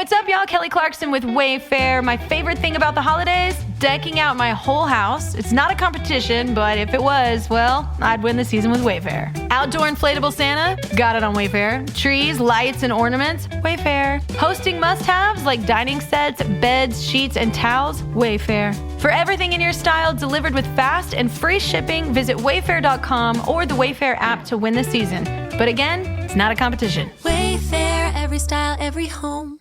What's up, y'all? Kelly Clarkson with Wayfair. My favorite thing about the holidays? Decking out my whole house. It's not a competition, but if it was, well, I'd win the season with Wayfair. Outdoor inflatable Santa? Got it on Wayfair. Trees, lights, and ornaments? Wayfair. Hosting must-haves like dining sets, beds, sheets, and towels? Wayfair. For everything in your style delivered with fast and free shipping, visit wayfair.com or the Wayfair app to win the season. But again, it's not a competition. Wayfair, every style, every home.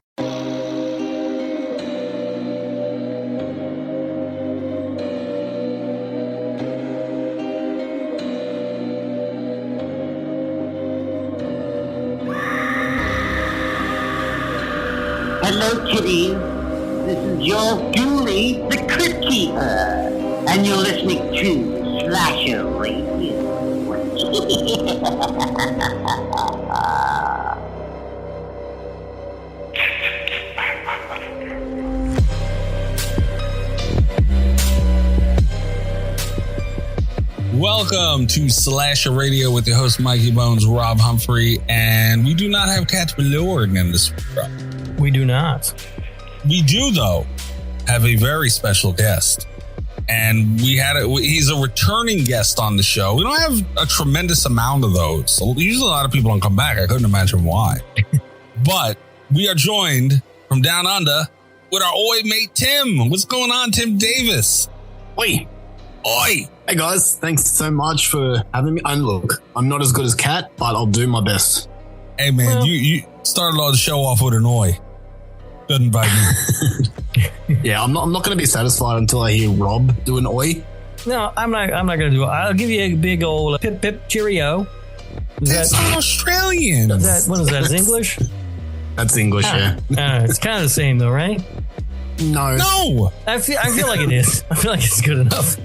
Hello, kitties. This is your Domi, the Crypt Keeper, and you're listening to Slasher Radio. Welcome to Slasher Radio with your host Mikey Bonez, Rob Humphrey, and we do not have Cat Belord in this show. We do not. We do, though, have a very special guest. And he's a returning guest on the show. We don't have a tremendous amount of those. So usually a lot of people don't come back. I couldn't imagine why. But we are joined from down under with our oi mate Tim. What's going on, Tim Davis? Oi. Oi. Hey guys, thanks so much for having me. And look, I'm not as good as Kat, but I'll do my best. Hey man, well, you started all the show off with an oi. Doesn't bite me. Yeah, I'm not going to be satisfied until I hear Rob do an oi. No, I'm not going to do it. I'll give you a big old pip pip cheerio. That's Australian. What is that? Is English? That's English, yeah. It's kind of the same though, right? No. I feel like it is. I feel like it's good enough.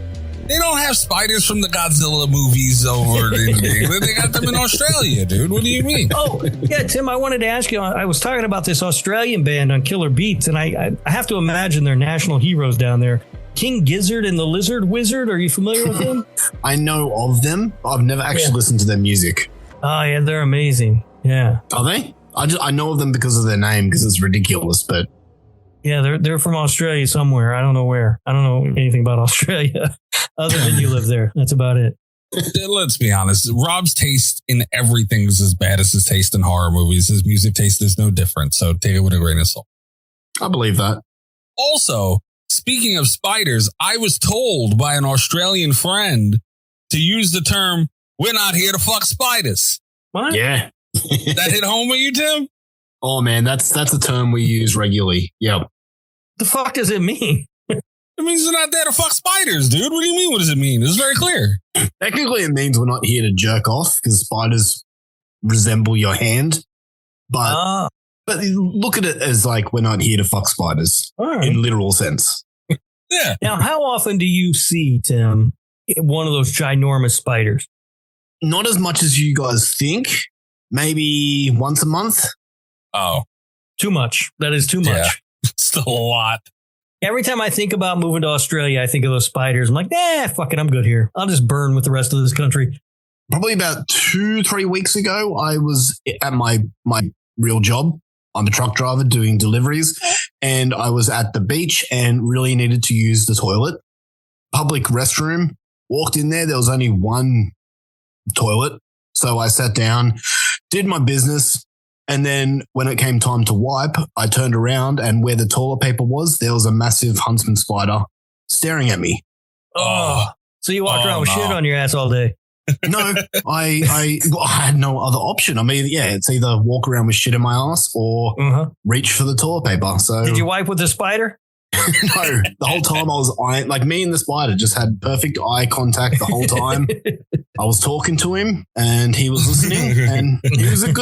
They don't have spiders from the Godzilla movies over in England. They got them in Australia, dude. What do you mean? Oh, yeah, Tim, I wanted to ask you, I was talking about this Australian band on Killer Beats, and I have to imagine they're national heroes down there. King Gizzard and the Lizard Wizard, are you familiar with them? I know of them. I've never actually listened to their music. Oh, yeah, they're amazing. Yeah. Are they? I know of them because of their name, because it's ridiculous, but... Yeah, they're from Australia somewhere. I don't know where. I don't know anything about Australia other than you live there. That's about it. Let's be honest. Rob's taste in everything is as bad as his taste in horror movies. His music taste is no different. So take it with a grain of salt. I believe that. Also, speaking of spiders, I was told by an Australian friend to use the term, "We're not here to fuck spiders." What? Yeah. That hit home with you, Tim? Oh man, that's a term we use regularly. Yep. The fuck does it mean? It means we're not there to fuck spiders, dude. What do you mean? What does it mean? It's very clear. Technically, it means we're not here to jerk off because spiders resemble your hand. But look at it as like we're not here to fuck spiders in literal sense. Yeah. Now, how often do you see, Tim, one of those ginormous spiders? Not as much as you guys think. Maybe once a month. Oh. Too much. That is too much. Yeah. Still a lot. Every time I think about moving to Australia, I think of those spiders. I'm like, fuck it, I'm good here. I'll just burn with the rest of this country. Probably about 2-3 weeks ago, I was at my real job. I'm a truck driver doing deliveries, and I was at the beach and really needed to use the toilet. Public restroom. Walked in there. There was only one toilet. So I sat down, did my business. And then when it came time to wipe, I turned around and where the toilet paper was, there was a massive huntsman spider staring at me. Oh, so you walked around with shit on your ass all day? No, I had no other option. I mean, yeah, it's either walk around with shit in my ass or reach for the toilet paper. So did you wipe with the spider? No, the whole time I was eyeing, like me and the spider just had perfect eye contact the whole time. I was talking to him and he was listening and he was a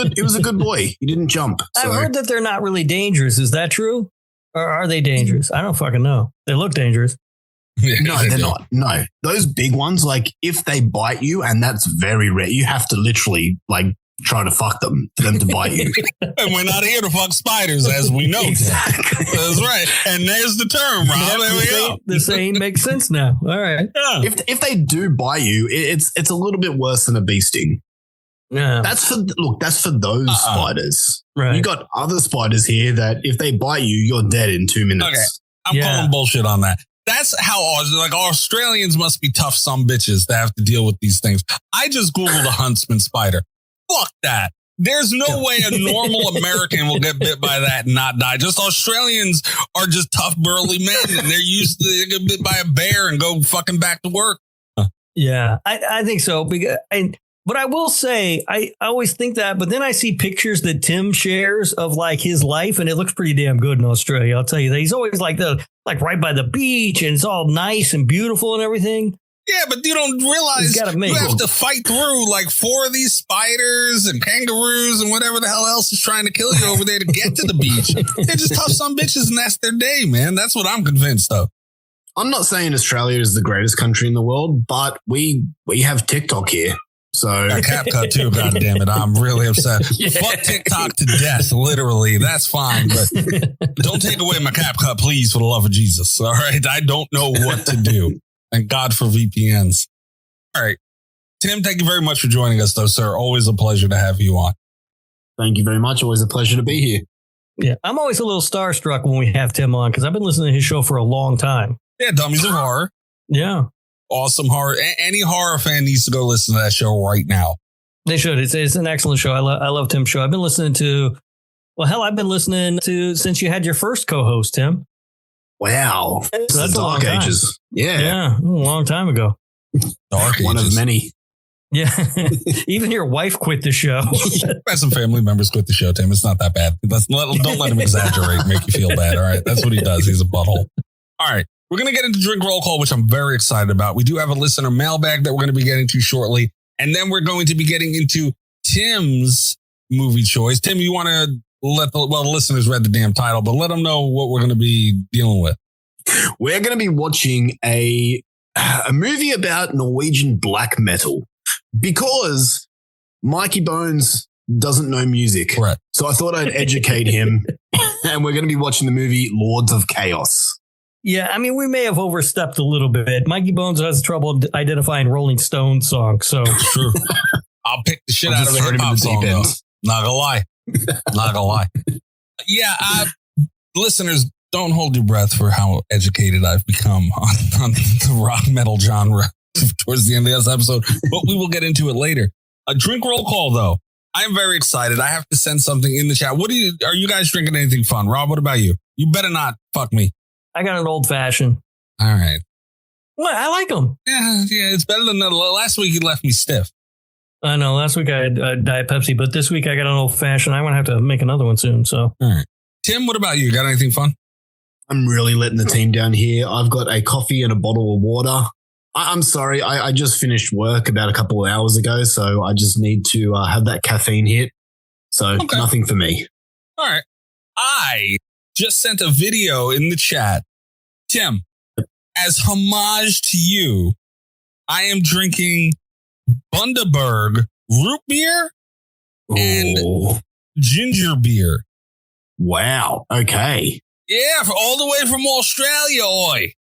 good boy. He didn't jump. So. I've heard that they're not really dangerous. Is that true? Or are they dangerous? I don't fucking know. They look dangerous. No, they're not. No, those big ones, like if they bite you, and that's very rare, you have to literally like try to fuck them for them to bite you. And we're not here to fuck spiders, as we know. Exactly. That's right. And there's the term, Rob. There we go. The saying makes sense now. All right. Yeah. If they do bite you, it's a little bit worse than a bee sting. Yeah. That's for those spiders. Right. You got other spiders here that if they bite you, you're dead in 2 minutes. Okay. I'm calling bullshit on that. That's how Australians must be tough some bitches to have to deal with these things. I just Googled a huntsman spider. Fuck that. There's no way a normal American will get bit by that and not die. Just Australians are just tough, burly men, and they get bit by a bear and go fucking back to work. Yeah, I think so. But I will say, I always think that, but then I see pictures that Tim shares of like his life, and it looks pretty damn good in Australia. I'll tell you that. He's always like right by the beach, and it's all nice and beautiful and everything. Yeah, but you don't realize you have to fight through like 4 of these spiders and kangaroos and whatever the hell else is trying to kill you over there to get to the beach. They're just tough some bitches, and that's their day, man. That's what I'm convinced of. I'm not saying Australia is the greatest country in the world, but we have TikTok here. So a CapCut too, God damn it. I'm really upset. Fuck TikTok to death, literally. That's fine, but don't take away my CapCut, please, for the love of Jesus. All right. I don't know what to do. Thank God for VPNs. All right. Tim, thank you very much for joining us, though, sir. Always a pleasure to have you on. Thank you very much. Always a pleasure to be here. Yeah, I'm always a little starstruck when we have Tim on because I've been listening to his show for a long time. Yeah, Dummies of Horror. Yeah. Awesome horror. Any horror fan needs to go listen to that show right now. They should. It's an excellent show. I love Tim's show. I've been listening to, I've been listening to since you had your first co-host, Tim. Wow. That's the Dark Ages. Yeah. A long time ago. Dark One Ages. of many. Yeah. Even your wife quit the show. Some family members quit the show, Tim. It's not that bad. Don't let him exaggerate, make you feel bad. All right. That's what he does. He's a butthole. All right. We're going to get into drink roll call, which I'm very excited about. We do have a listener mailbag that we're going to be getting to shortly. And then we're going to be getting into Tim's movie choice. Tim, you want to let the listeners read the damn title, but let them know what we're going to be dealing with. We're going to be watching a movie about Norwegian black metal because Mikey Bonez doesn't know music. Correct. So I thought I'd educate him. And we're going to be watching the movie Lords of Chaos. Yeah, I mean, we may have overstepped a little bit. Mikey Bonez has trouble identifying Rolling Stones songs, so True. I'll pick the shit out of a hip hop song, though. Not gonna lie. Not gonna lie. Yeah, listeners, don't hold your breath for how educated I've become on the rock metal genre towards the end of this episode, but we will get into it later. A drink roll call, though. I am very excited. I have to send something in the chat. Are you guys drinking anything fun? Rob, what about you? You better not fuck me. I got an old fashioned. All right. Well, I like them. Yeah, it's better than last week. You left me stiff. I know. Last week I had Diet Pepsi, but this week I got an old fashioned. I'm going to have to make another one soon. So, all right. Tim, what about you? Got anything fun? I'm really letting the team down here. I've got a coffee and a bottle of water. I'm sorry. I just finished work about a couple of hours ago, so I just need to have that caffeine hit. So Nothing for me. All right. I just sent a video in the chat. Tim, as homage to you, I am drinking Bundaberg root beer and ginger beer. Wow. Okay. Yeah, all the way from Australia, oi.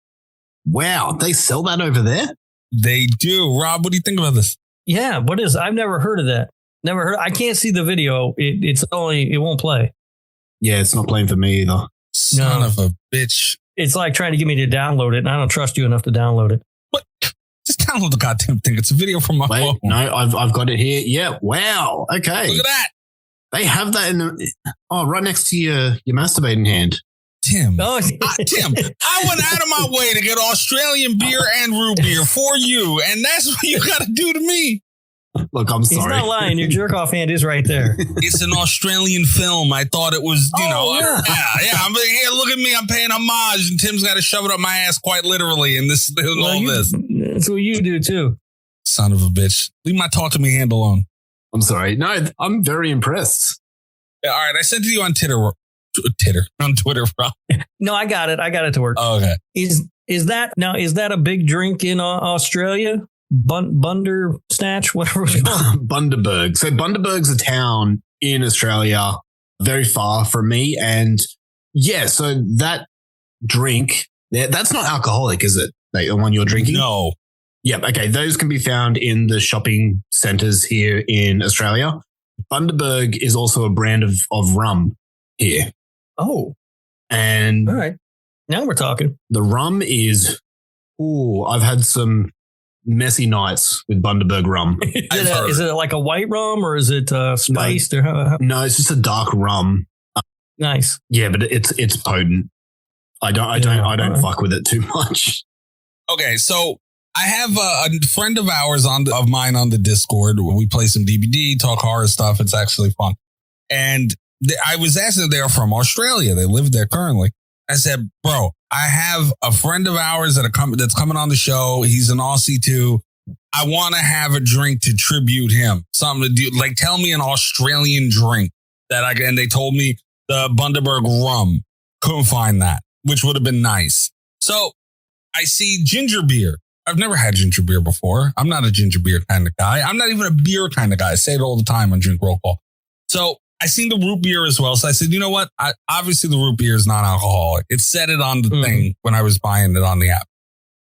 Wow. They sell that over there? They do. Rob, what do you think about this? Yeah, what is? I've never heard of that. Never heard. I can't see the video. It won't play. Yeah, it's not playing for me either. Son of a bitch. It's like trying to get me to download it, and I don't trust you enough to download it. What? Just download the goddamn thing. It's a video from my phone. No, I've got it here. Yeah. Wow. Okay. Look at that. They have that right next to your masturbating hand. Tim. Oh. Tim, I went out of my way to get Australian beer and root beer for you, and that's what you got to do to me. Look, I'm sorry. He's not lying. Your jerk off hand is right there. It's an Australian film. I thought it was, yeah. I'm here. Look at me. I'm paying homage, and Tim's got to shove it up my ass quite literally. And this, this. That's what you do too. Son of a bitch. Leave my talk to me hand alone. I'm sorry. No, I'm very impressed. Yeah, all right. I sent it to you on on Twitter, bro. No, I got it. I got it to work. Oh, okay. Is that a big drink in Australia? Bunder Snatch, whatever it's called. Bundaberg. So Bundaberg's a town in Australia, very far from me. And yeah, so that drink, that's not alcoholic, is it? The one you're drinking? No. Yep. Okay. Those can be found in the shopping centres here in Australia. Bundaberg is also a brand of rum here. Oh, And all right. Now we're talking. the rum is, I've had some messy nights with Bundaberg rum. Is it like a white rum or is it spiced or how? No, it's just a dark rum. Nice. Yeah, but it's potent. I don't fuck with it too much. Okay, so I have a friend of ours of mine on the Discord. We play some DBD, talk horror stuff. It's actually fun. And I was asking, they're from Australia. They live there currently. I said, bro, I have a friend of ours that's coming on the show. He's an Aussie too. I want to have a drink to tribute him. Something to do. Like, tell me an Australian drink and they told me the Bundaberg rum. Couldn't find that, which would have been nice. So I see ginger beer. I've never had ginger beer before. I'm not a ginger beer kind of guy. I'm not even a beer kind of guy. I say it all the time on Drink Roll Call. So I seen the root beer as well. So I said, you know what? Obviously the root beer is non-alcoholic. It said it on the thing when I was buying it on the app.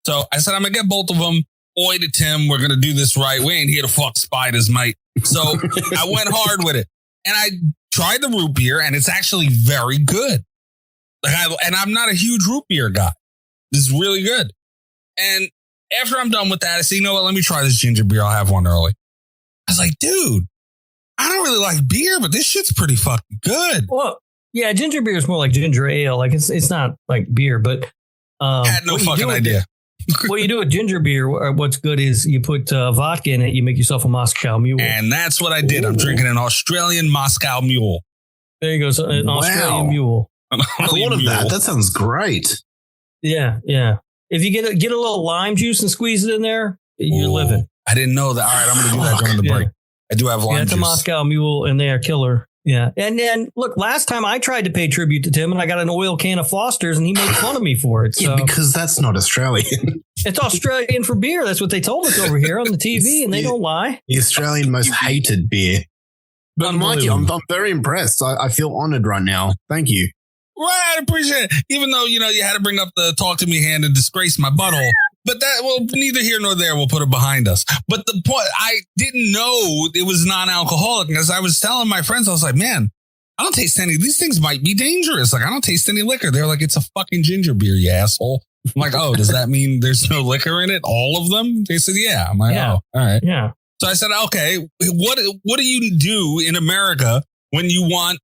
So I said, I'm going to get both of them. Oi to Tim, we're going to do this right. We ain't here to fuck spiders, mate. So I went hard with it. And I tried the root beer and it's actually very good. And I'm not a huge root beer guy. This is really good. And after I'm done with that, I said, you know what? Let me try this ginger beer. I'll have one early. I was like, dude, I don't really like beer, but this shit's pretty fucking good. Well, yeah, ginger beer is more like ginger ale. Like it's not like beer, but had no fucking idea. What you do with ginger beer, what's good is you put vodka in it. You make yourself a Moscow Mule. And that's what I did. I'm drinking an Australian Moscow Mule. There you go. So an Australian Mule. I thought of that. That sounds great. Yeah, yeah. If you get a little lime juice and squeeze it in there, you're living. I didn't know that. All right, I'm going to do that during the break. I do have lime juice. It's a Moscow Mule, and they are killer. Yeah. And then, look, last time I tried to pay tribute to Tim, and I got an oil can of Foster's, and he made fun of me for it. So. Yeah, because that's not Australian. It's Australian for beer. That's what they told us over here on the TV, and they don't lie. The Australian most hated beer. But Mikey, I'm very impressed. I feel honored right now. Thank you. Right, I appreciate it. Even though, you had to bring up the talk to me hand and disgrace my butthole. But neither here nor there. We'll put it behind us. But the point, I didn't know it was non-alcoholic. As I was telling my friends, I was like, man, I don't taste any. These things might be dangerous. Like, I don't taste any liquor. They're like, it's a fucking ginger beer, you asshole. I'm like, oh, does that mean there's no liquor in it? All of them? They said, yeah. I'm like, oh, all right. Yeah. So I said, okay, what do you do in America when you want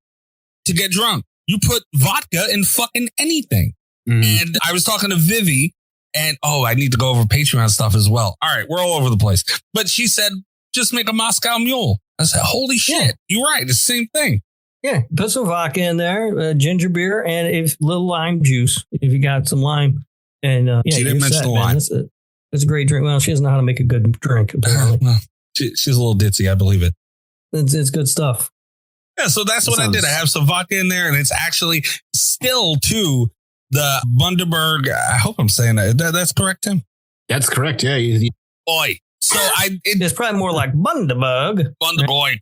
to get drunk? You put vodka in fucking anything. Mm-hmm. And I was talking to Vivi and, I need to go over Patreon stuff as well. All right, we're all over the place. But she said, just make a Moscow Mule. I said, holy shit, you're right. It's the same thing. Yeah, put some vodka in there, ginger beer, and a little lime juice if you got some lime. And she didn't mention the lime. It's a great drink. Well, she doesn't know how to make a good drink, apparently. Well, she's a little ditzy, I believe it. It's good stuff. Yeah, so that's what I did. I have some vodka in there, and it's actually still to the Bundaberg. I hope I'm saying that. That's correct, Tim? That's correct, yeah. Oi. So it's probably more like Bundaberg. Bundaberg.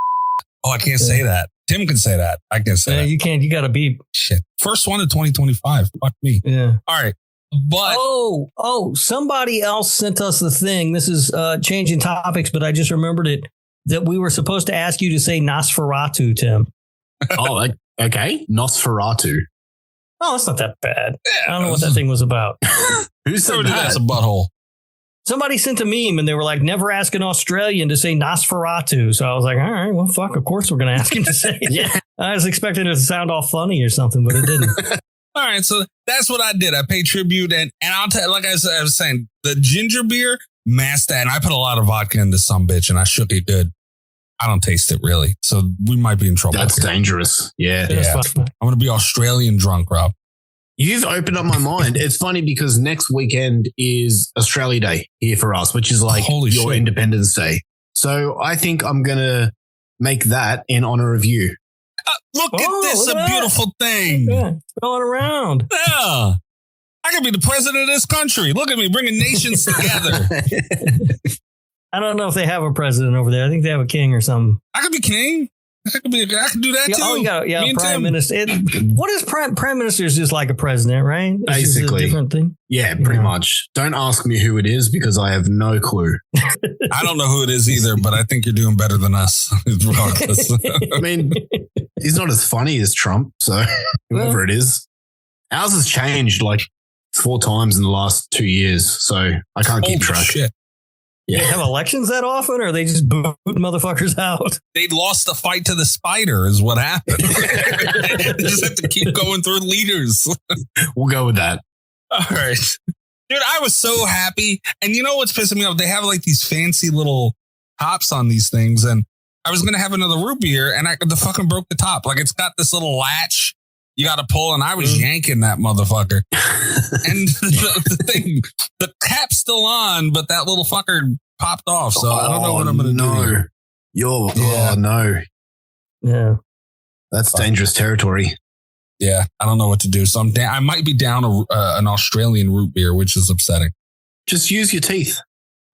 Oh, I can't say that. Tim can say that. I can't say that. You can't. You got to beep. Shit. First one of 2025. Fuck me. Yeah. All right. But somebody else sent us the thing. This is changing topics, but I just remembered it. That we were supposed to ask you to say Nosferatu, Tim. Oh, okay. Nosferatu. Oh, it's not that bad. Yeah, I don't know what that thing was about. Who said that? That's a butthole. Somebody sent a meme and they were like, never ask an Australian to say Nosferatu. So I was like, all right, well, fuck, of course we're going to ask him to say it. Yeah. I was expecting it to sound all funny or something, but it didn't. All right, so that's what I did. I paid tribute, and I'll tell you, like I was saying, the ginger beer, masked that, and I put a lot of vodka in this sumbitch, and I shook it good. I don't taste it really, so we might be in trouble. That's dangerous. Yeah. I'm going to be Australian drunk, Rob. You've opened up my mind. It's funny because next weekend is Australia Day here for us, which is like your Independence Day. So I think I'm going to make that in honor of you. Look at this, a beautiful thing. Yeah, going around. Yeah. I could be the president of this country. Look at me, bringing nations together. I don't know if they have a president over there. I think they have a king or something. I could be king. I can do that too. Oh, yeah, Me and prime Tim. minister. What is prime minister? Is just like a president, right? It's just Basically. a different thing. Yeah, pretty much. Don't ask me who it is because I have no clue. I don't know who it is either, but I think you're doing better than us. Regardless. I mean, he's not as funny as Trump, so whoever it is. Ours has changed like 4 times in the last 2 years, so I can't keep track. Shit. They have elections that often, or they just boot motherfuckers out? They lost the fight to the spider is what happened. They just have to keep going through leaders. We'll go with that. All right. Dude, I was so happy. And you know what's pissing me off? They have like these fancy little tops on these things. And I was going to have another root beer and the fucking broke the top. Like it's got this little latch you got to pull. And I was yanking that motherfucker. And the thing, the cap's still on, but that little fucker popped off. So I don't know what I'm going to do here. Oh, no. Yeah. That's dangerous territory. Yeah, I don't know what to do. So I might be down an Australian root beer, which is upsetting. Just use your teeth.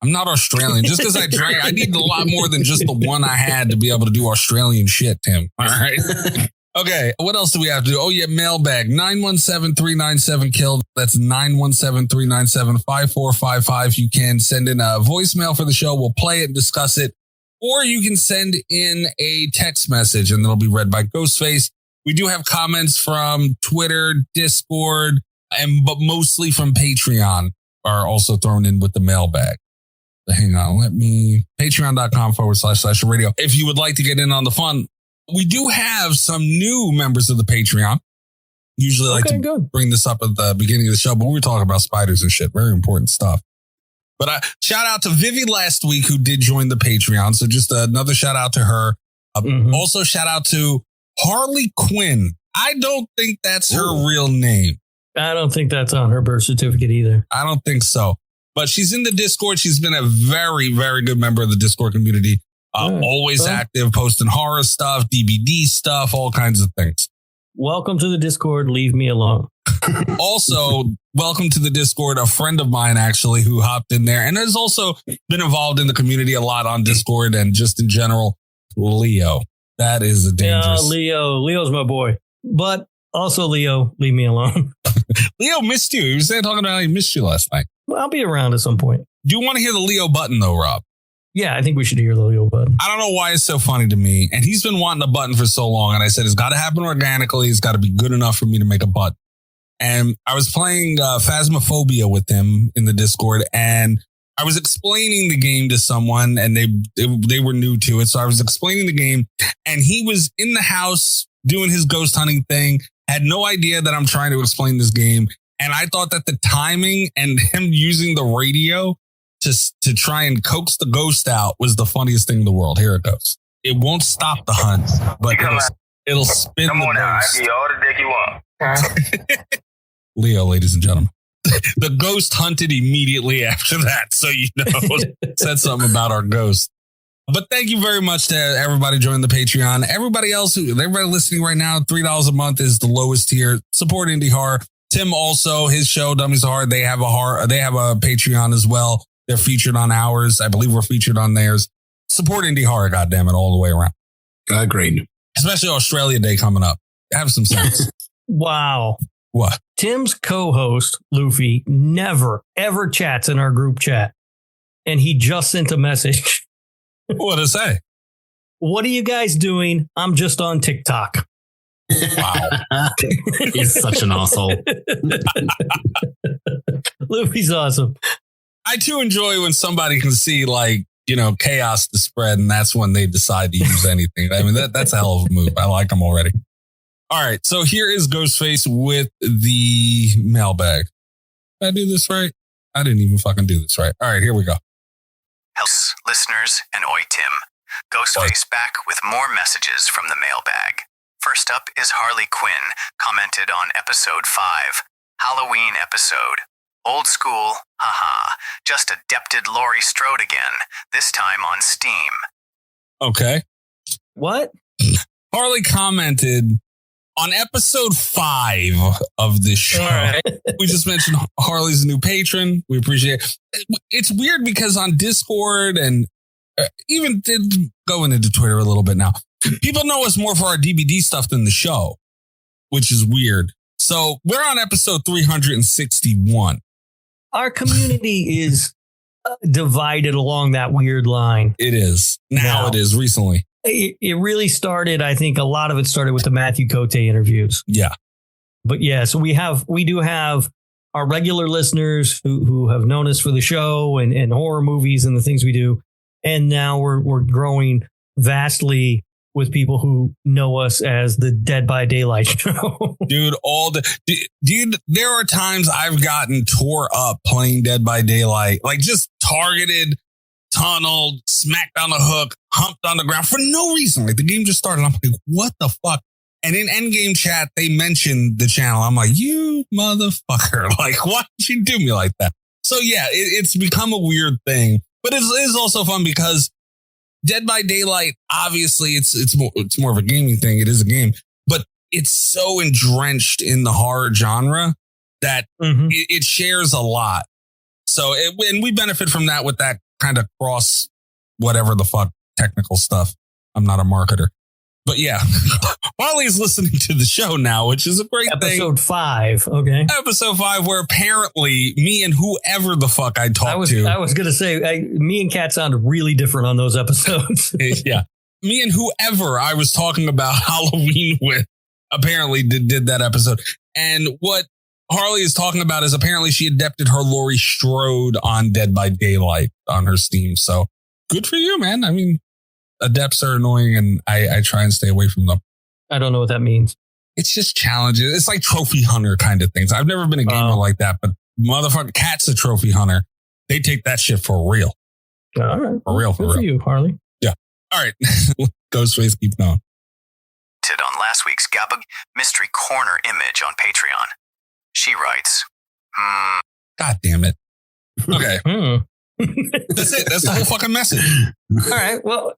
I'm not Australian. Just because I drank, I need a lot more than just the one I had to be able to do Australian shit, Tim. All right. Okay, what else do we have to do? Oh, yeah, mailbag. 917-397-KILL. That's 917-397-5455. You can send in a voicemail for the show. We'll play it and discuss it. Or you can send in a text message, and it'll be read by Ghostface. We do have comments from Twitter, Discord, but mostly from Patreon are also thrown in with the mailbag. But hang on, patreon.com/radio. If you would like to get in on the fun, we do have some new members of the Patreon. Usually like to bring this up at the beginning of the show, but we were talking about spiders and shit. Very important stuff. But shout out to Vivi last week who did join the Patreon. So just another shout out to her. Also shout out to Harley Quinn. I don't think that's her real name. I don't think that's on her birth certificate either. I don't think so. But she's in the Discord. She's been a very, very good member of the Discord community. Always active, posting horror stuff, DVD stuff, all kinds of things. Welcome to the Discord. Leave me alone. Also, welcome to the Discord. A friend of mine, actually, who hopped in there and has also been involved in the community a lot on Discord and just in general, Leo. That is a dangerous. Yeah, Leo's my boy. But also, Leo, leave me alone. Leo missed you. He was talking about how he missed you last night. Well, I'll be around at some point. Do you want to hear the Leo button, though, Rob? Yeah, I think we should hear the Leo button. I don't know why it's so funny to me. And he's been wanting a button for so long. And I said, it's got to happen organically. It's got to be good enough for me to make a button. And I was playing Phasmophobia with him in the Discord. And I was explaining the game to someone and they were new to it. So I was explaining the game and he was in the house doing his ghost hunting thing, had no idea that I'm trying to explain this game. And I thought that the timing and him using the radio to try and coax the ghost out was the funniest thing in the world. Here it goes. It won't stop the hunt, but it'll spin the ghost. I give you all the dick you want. Leo, ladies and gentlemen. The ghost hunted immediately after that. So, said something about our ghost. But thank you very much to everybody joining the Patreon. Everybody listening right now, $3 a month is the lowest tier. Support indie horror. Tim also, his show, Dummies of Horror, they have a Patreon as well. They're featured on ours. I believe we're featured on theirs. Support indie horror, goddammit, all the way around. Agreed. Especially Australia Day coming up. Have some sense. Wow. What? Tim's co-host, Luffy, never, ever chats in our group chat. And he just sent a message. What did it say? What are you guys doing? I'm just on TikTok. Wow. He's such an asshole. Luffy's awesome. I too enjoy when somebody can see chaos to spread, and that's when they decide to use anything. I mean, that's a hell of a move. I like them already. All right, so here is Ghostface with the mailbag. Did I do this right? I didn't even fucking do this right. All right, here we go. Hello, listeners, and oi, Tim. Ghostface back with more messages from the mailbag. First up is Harley Quinn, commented on episode 5, Halloween episode. Old school, haha, just adepted Laurie Strode again, this time on Steam. Okay. What? Harley commented on episode 5 of this show. All right. We just mentioned Harley's a new patron. We appreciate it. It's weird because on Discord and even going into Twitter a little bit now, People know us more for our DVD stuff than the show, which is weird. So we're on episode 361. Our community is divided along that weird line. It is. Now it is recently. It really started, I think a lot of it started with the Matthew Cote interviews. Yeah. But yeah, so we do have our regular listeners who have known us for the show and horror movies and the things we do. And now we're growing vastly with people who know us as the Dead by Daylight show. Dude, dude, there are times I've gotten tore up playing Dead by Daylight, like just targeted, tunneled, smacked on the hook, humped on the ground for no reason. Like the game just started. I'm like, what the fuck? And in Endgame chat, they mentioned the channel. I'm like, you motherfucker. Like, why did you do me like that? So yeah, it's become a weird thing, but it is also fun because Dead by Daylight, obviously it's more of a gaming thing. It is a game, but it's so entrenched in the horror genre that it shares a lot. So, and we benefit from that with that kind of cross, whatever the fuck technical stuff. I'm not a marketer, but yeah, Harley's listening to the show now, which is a great thing. Episode 5. Okay. Episode 5, where apparently me and whoever the fuck I talked to. I was going to say, me and Kat sounded really different on those episodes. Yeah. Me and whoever I was talking about Halloween with apparently did that episode. And what Harley is talking about is apparently she adapted her Laurie Strode on Dead by Daylight on her Steam. So good for you, man. I mean, adepts are annoying and I try and stay away from them. I don't know what that means. It's just challenges. It's like trophy hunter kind of things. I've never been a gamer like that, but motherfucker, Cat's a trophy hunter. They take that shit for real. All right. For real. Good for you, Harley. Yeah. All right. Ghostface, keep going. On last week's Gabba Mystery Corner image on Patreon. She writes, God damn it. Okay. That's it. That's the whole fucking message. All right. Well,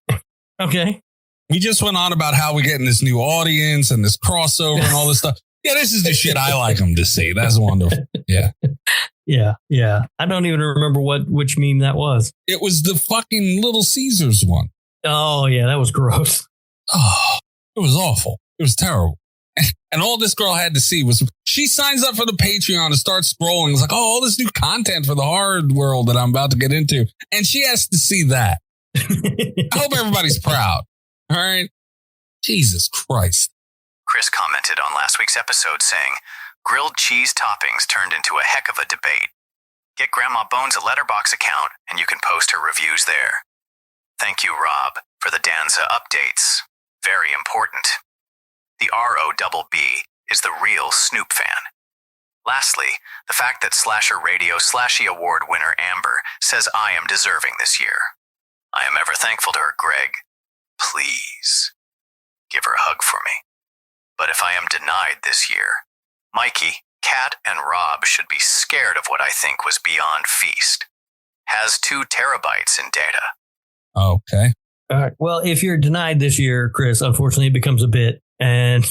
okay. We just went on about how we're getting this new audience and this crossover and all this stuff. Yeah, this is the shit I like them to see. That's wonderful. Yeah. Yeah. I don't even remember which meme that was. It was the fucking Little Caesars one. Oh, yeah. That was gross. Oh, it was awful. It was terrible. And all this girl had to see was she signs up for the Patreon and starts scrolling. It's like, oh, all this new content for the horror world that I'm about to get into. And she has to see that. I hope everybody's proud. All right. Jesus Christ. Chris commented on last week's episode saying, grilled cheese toppings turned into a heck of a debate. Get Grandma Bones a Letterboxd account and you can post her reviews there. Thank you, Rob, for the Danza updates. Very important. The ROBB is the real Snoop fan. Lastly, the fact that Slasher Radio Slashy Award winner Amber says I am deserving this year. I am ever thankful to her, Greg. Please, give her a hug for me. But if I am denied this year, Mikey, Kat, and Rob should be scared of what I think was beyond feast. Has 2 terabytes in data. Okay. All right. Well, if you're denied this year, Chris, unfortunately, it becomes a bit. And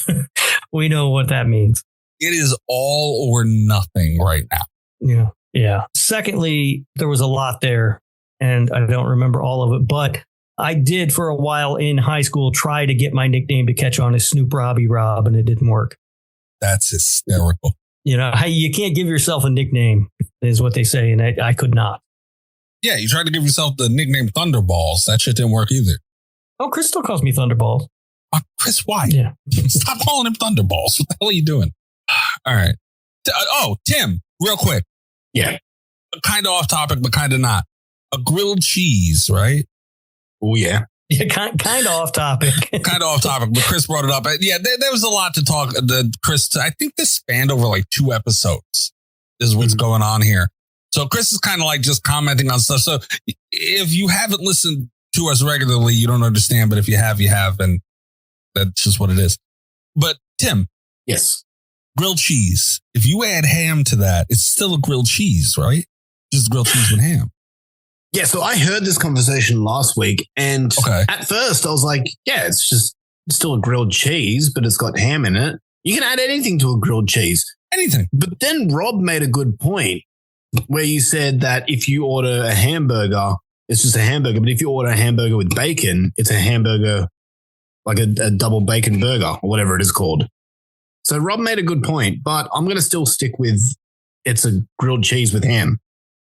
we know what that means. It is all or nothing right now. Yeah. Secondly, there was a lot there, and I don't remember all of it, but I did for a while in high school try to get my nickname to catch on as Snoop Robbie Rob, and it didn't work. That's hysterical. You can't give yourself a nickname, is what they say, and I could not. Yeah, you tried to give yourself the nickname Thunderballs. That shit didn't work either. Oh, Chris still calls me Thunderballs. Chris, why? Yeah. Stop calling him Thunderballs. What the hell are you doing? All right. Tim, real quick. Yeah. Kind of off topic, but kind of not. A grilled cheese, right? Oh, yeah. Yeah, kind of off topic. Kind of off topic, but Chris brought it up. Yeah, there was a lot to talk. Chris, I think this spanned over like 2 episodes is what's going on here. So Chris is kind of like just commenting on stuff. So if you haven't listened to us regularly, you don't understand. But if you have, you have. And that's just what it is. But Tim. Yes. Grilled cheese. If you add ham to that, it's still a grilled cheese, right? Just grilled cheese with ham. Yeah. So I heard this conversation last week. And at first I was like, yeah, it's still a grilled cheese, but it's got ham in it. You can add anything to a grilled cheese. Anything. But then Rob made a good point where you said that if you order a hamburger, it's just a hamburger. But if you order a hamburger with bacon, it's a hamburger like a double bacon burger or whatever it is called. So Rob made a good point, but I'm going to still stick with it's a grilled cheese with ham.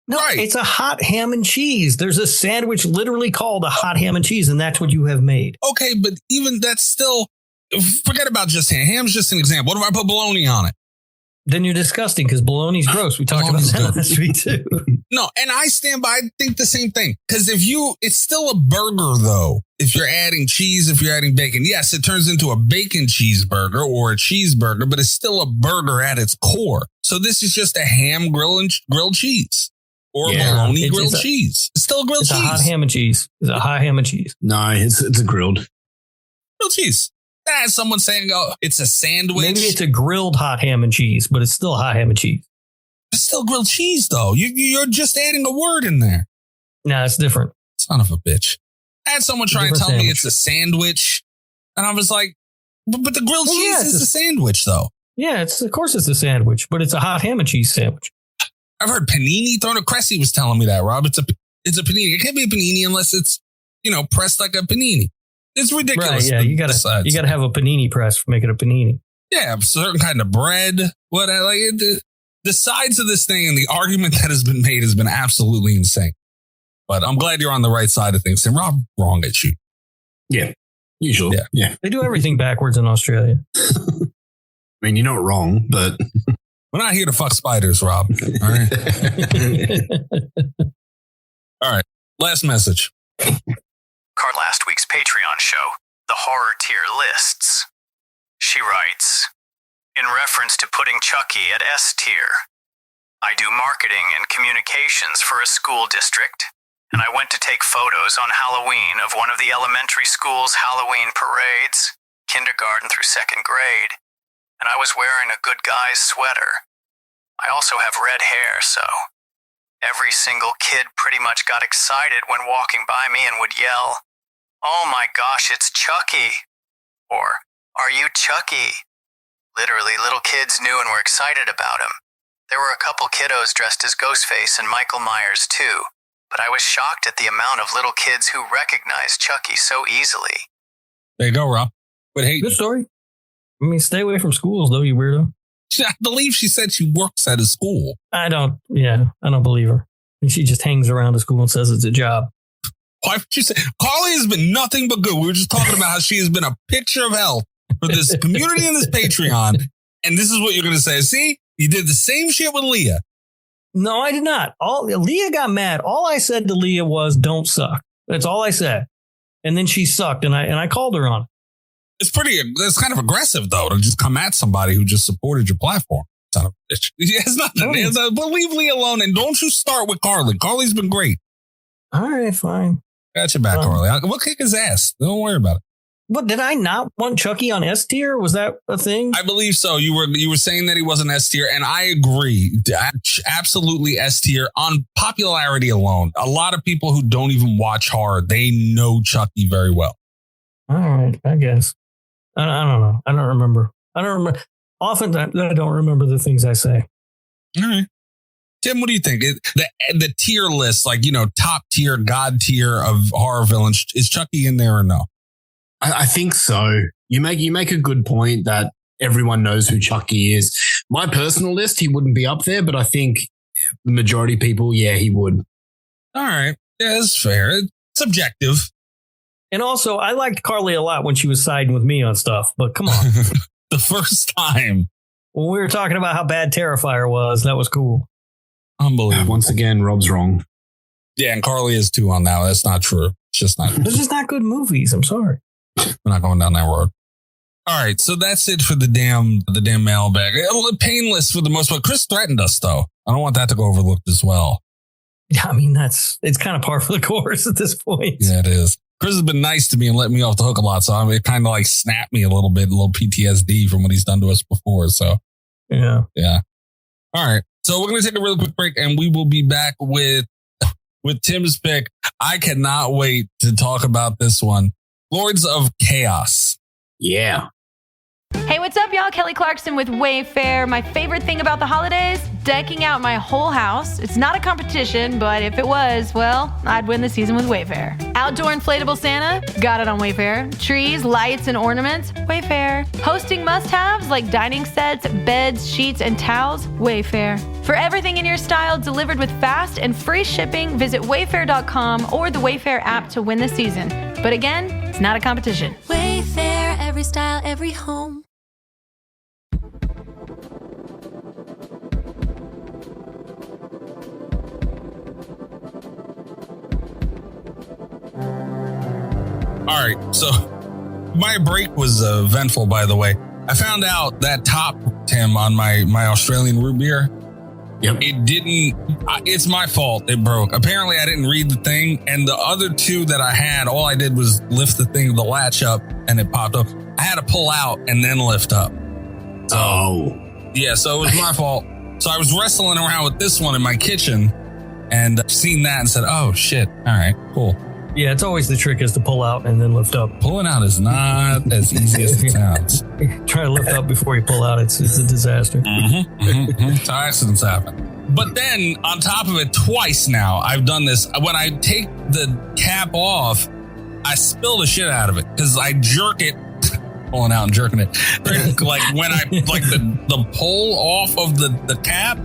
No, it's a hot ham and cheese. There's a sandwich literally called a hot ham and cheese, and that's what you have made. Okay, but even that's still, forget about just ham. Ham's just an example. What if I put bologna on it? Then you're disgusting because bologna's gross. We talked about that last week too. No, and I stand by, I think the same thing. Because it's still a burger though. If you're adding cheese, if you're adding bacon, yes, it turns into a bacon cheeseburger or a cheeseburger, but it's still a burger at its core. So this is just a ham grilled cheese or bologna grilled cheese. It's still a grilled cheese. It's a hot ham and cheese. It's a hot ham and cheese. No, it's a grilled cheese. Someone saying, oh, it's a sandwich. Maybe it's a grilled hot ham and cheese, but it's still hot ham and cheese. It's still grilled cheese, though. You're just adding a word in there. No, it's different. Son of a bitch. I had someone try and tell me it's a sandwich. And I was like, but the grilled cheese is a sandwich, though. Yeah, of course it's a sandwich, but it's a hot ham and cheese sandwich. I've heard panini thrown. Cressy was telling me that, Rob. It's a panini. It can't be a panini unless it's, pressed like a panini. It's ridiculous. Right, yeah, you gotta have a panini press for making a panini. Yeah, a certain kind of bread. The sides of this thing and the argument that has been made has been absolutely insane. But I'm glad you're on the right side of things. And Rob, wrong at you. Yeah, usually. Yeah. They do everything backwards in Australia. I mean, you're not wrong, but we're not here to fuck spiders, Rob. All right. All right. Last message. Last week's Patreon show, The Horror Tier Lists. She writes, in reference to putting Chucky at S tier, I do marketing and communications for a school district, and I went to take photos on Halloween of one of the elementary school's Halloween parades, kindergarten through second grade, and I was wearing a good guy's sweater. I also have red hair, so every single kid pretty much got excited when walking by me and would yell, "Oh my gosh, it's Chucky!" Or, "Are you Chucky?" Literally, little kids knew and were excited about him. There were a couple kiddos dressed as Ghostface and Michael Myers too, but I was shocked at the amount of little kids who recognized Chucky so easily. There you go, Rob. But hey, good story. I mean, stay away from schools, though, you weirdo. I believe she said she works at a school. I don't believe her. And she just hangs around a school and says it's a job. Why would you say? Carly has been nothing but good. We were just talking about how she has been a picture of health for this community and this Patreon. And this is what you're going to say. See, you did the same shit with Leah. No, I did not. Leah got mad. All I said to Leah was, "Don't suck." That's all I said. And then she sucked, and I called her on it. It's kind of aggressive, though, to just come at somebody who just supported your platform. Son of a bitch. It's nothing. But leave Leah alone, and don't you start with Carly. Carly's been great. All right, fine. Got your back, Carly. We'll kick his ass. Don't worry about it. What, did I not want Chucky on S tier? Was that a thing? I believe so. You were saying that he wasn't S tier, and I agree. Absolutely S tier on popularity alone. A lot of people who don't even watch horror, they know Chucky very well. All right, I guess. I don't know. I don't remember. Often I don't remember the things I say. All right. Tim, what do you think? The tier list, top tier, God tier of horror villains, is Chucky in there or no? I think so. You make a good point that everyone knows who Chucky is. My personal list, he wouldn't be up there, but I think the majority of people, yeah, he would. All right. Yeah, that's fair. It's subjective. And also, I liked Carly a lot when she was siding with me on stuff, but come on. The first time. When we were talking about how bad Terrifier was, that was cool. Unbelievable. Once again, Rob's wrong. Yeah, and Carly is too on that. That's not true. It's just not. They're just not good movies. I'm sorry. We're not going down that road. All right, so that's it for the damn mailbag. Painless for the most part. Chris threatened us, though. I don't want that to go overlooked as well. Yeah, I mean, it's kind of par for the course at this point. Yeah, it is. Chris has been nice to me and let me off the hook a lot, so it kind of like snapped me a little PTSD from what he's done to us before. So yeah. All right, so we're gonna take a really quick break, and we will be back with Tim's pick. I cannot wait to talk about this one. Lords of Chaos. Yeah. Hey, what's up, y'all? Kelly Clarkson with Wayfair. My favorite thing about the holidays? Decking out my whole house. It's not a competition, but if it was, well, I'd win the season with Wayfair. Outdoor inflatable Santa? Got it on Wayfair. Trees, lights, and ornaments? Wayfair. Hosting must-haves like dining sets, beds, sheets, and towels? Wayfair. For everything in your style delivered with fast and free shipping, visit wayfair.com or the Wayfair app to win the season. But again, it's not a competition. Wayfair, every style, every home. All right, so my break was eventful, by the way. I found out that top, Tim, on my Australian root beer, it didn't, it's my fault. It broke. Apparently, I didn't read the thing, and the other two that I had, all I did was lift the thing, the latch up, and it popped up. I had to pull out and then lift up. So, yeah, so it was my fault. So I was wrestling around with this one in my kitchen and seen that and said, oh, shit. All right, cool. Yeah, it's always the trick is to pull out and then lift up. Pulling out is not as easy as it sounds. Try to lift up before you pull out. It's a disaster. So accidents happen. But then on top of it, twice now, I've done this. When I take the cap off, I spill the shit out of it because I jerk it, pulling out and jerking it. Like when I, like the pull off of the cap,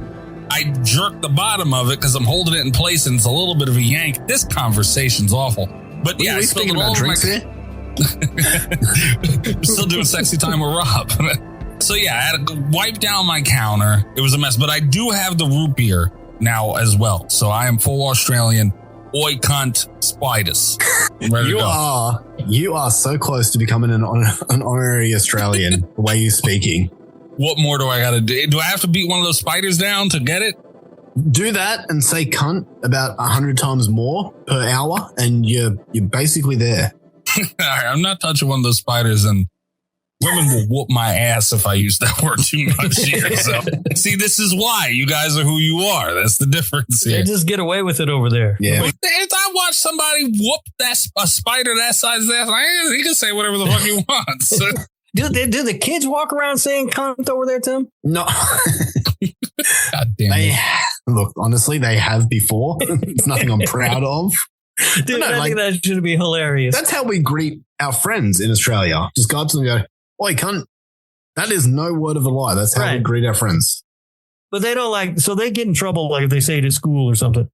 I jerk the bottom of it because I'm holding it in place and it's a little bit of a yank. This conversation's awful. But yeah, I spilled it all over my... Still doing sexy time with Rob. So yeah, I had to wipe down my counter. It was a mess, but I do have the root beer now as well. So I am full Australian. Oi cunt spiders. You are so close to becoming an honorary Australian, the way you're speaking. What more do I got to do? Do I have to beat one of those spiders down to get it? Do that and say cunt about 100 times more per hour, and you're basically there. All right, I'm not touching one of those spiders, and women will whoop my ass if I use that word too much here. So, see, this is why you guys are who you are. That's the difference here. They just get away with it over there. Yeah. If I watch somebody whoop a spider that size, he can say whatever the fuck he wants. Do the kids walk around saying cunt over there, Tim? No. God damn it. Look, honestly, they have before. It's nothing I'm proud of. Dude, no, I think that should be hilarious. That's how we greet our friends in Australia. Just go up to them and go, oi, cunt. That is no word of a lie. That's how we greet our friends. But they don't so they get in trouble like if they say it at school or something.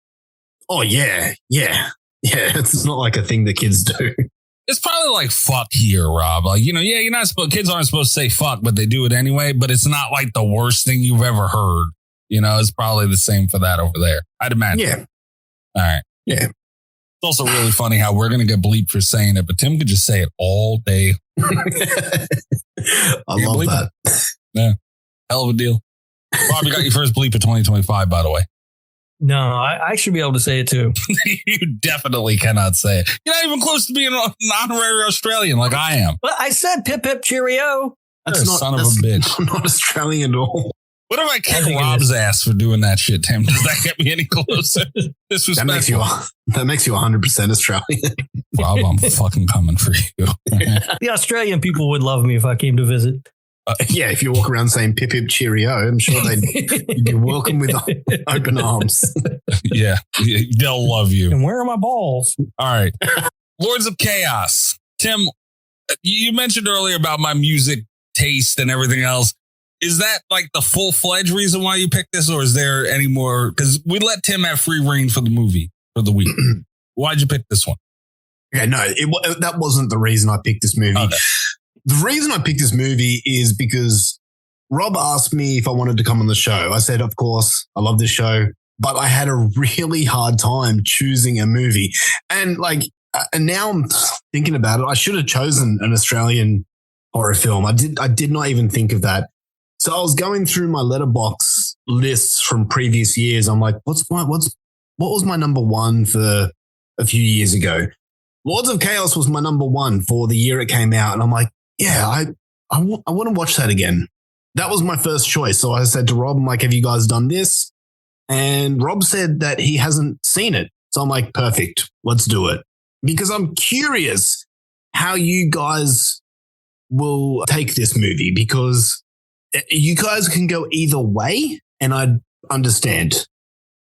Oh, yeah. Yeah. Yeah. It's not like a thing that kids do. It's probably like fuck here, Rob. Like, you're not supposed, kids aren't supposed to say fuck, but they do it anyway. But it's not like the worst thing you've ever heard. It's probably the same for that over there. I'd imagine. Yeah. All right. Yeah. It's also really funny how we're going to get bleeped for saying it, but Tim could just say it all day. I love that. Yeah. Hell of a deal. Rob, you got your first bleep of 2025, by the way. No, I should be able to say it too. You definitely cannot say it. You're not even close to being an honorary Australian like I am. Well, I said pip pip cheerio. That's not, son of a bitch. I'm not Australian at all. What if I kick Rob's ass for doing that shit, Tim? Does that get me any closer? That makes you 100% Australian. Rob, I'm fucking coming for you. The Australian people would love me if I came to visit. Yeah, if you walk around saying pip pip cheerio, I'm sure you'd be welcome with open arms. Yeah, they'll love you. And where are my balls? All right. Lords of Chaos. Tim, you mentioned earlier about my music taste and everything else. Is that like the full-fledged reason why you picked this, or is there any more? Because we let Tim have free reign for the movie for the week. Why'd you pick this one? Okay, no, that wasn't the reason I picked this movie. Okay. The reason I picked this movie is because Rob asked me if I wanted to come on the show. I said, of course, I love this show, but I had a really hard time choosing a movie. And now I'm thinking about it. I should have chosen an Australian horror film. I did not even think of that. So I was going through my letterbox lists from previous years. I'm like, what was my number one for a few years ago? Lords of Chaos was my number one for the year it came out. And I'm like, yeah, I want to watch that again. That was my first choice. So I said to Rob, I'm like, have you guys done this? And Rob said that he hasn't seen it. So I'm like, perfect. Let's do it. Because I'm curious how you guys will take this movie because you guys can go either way and I understand.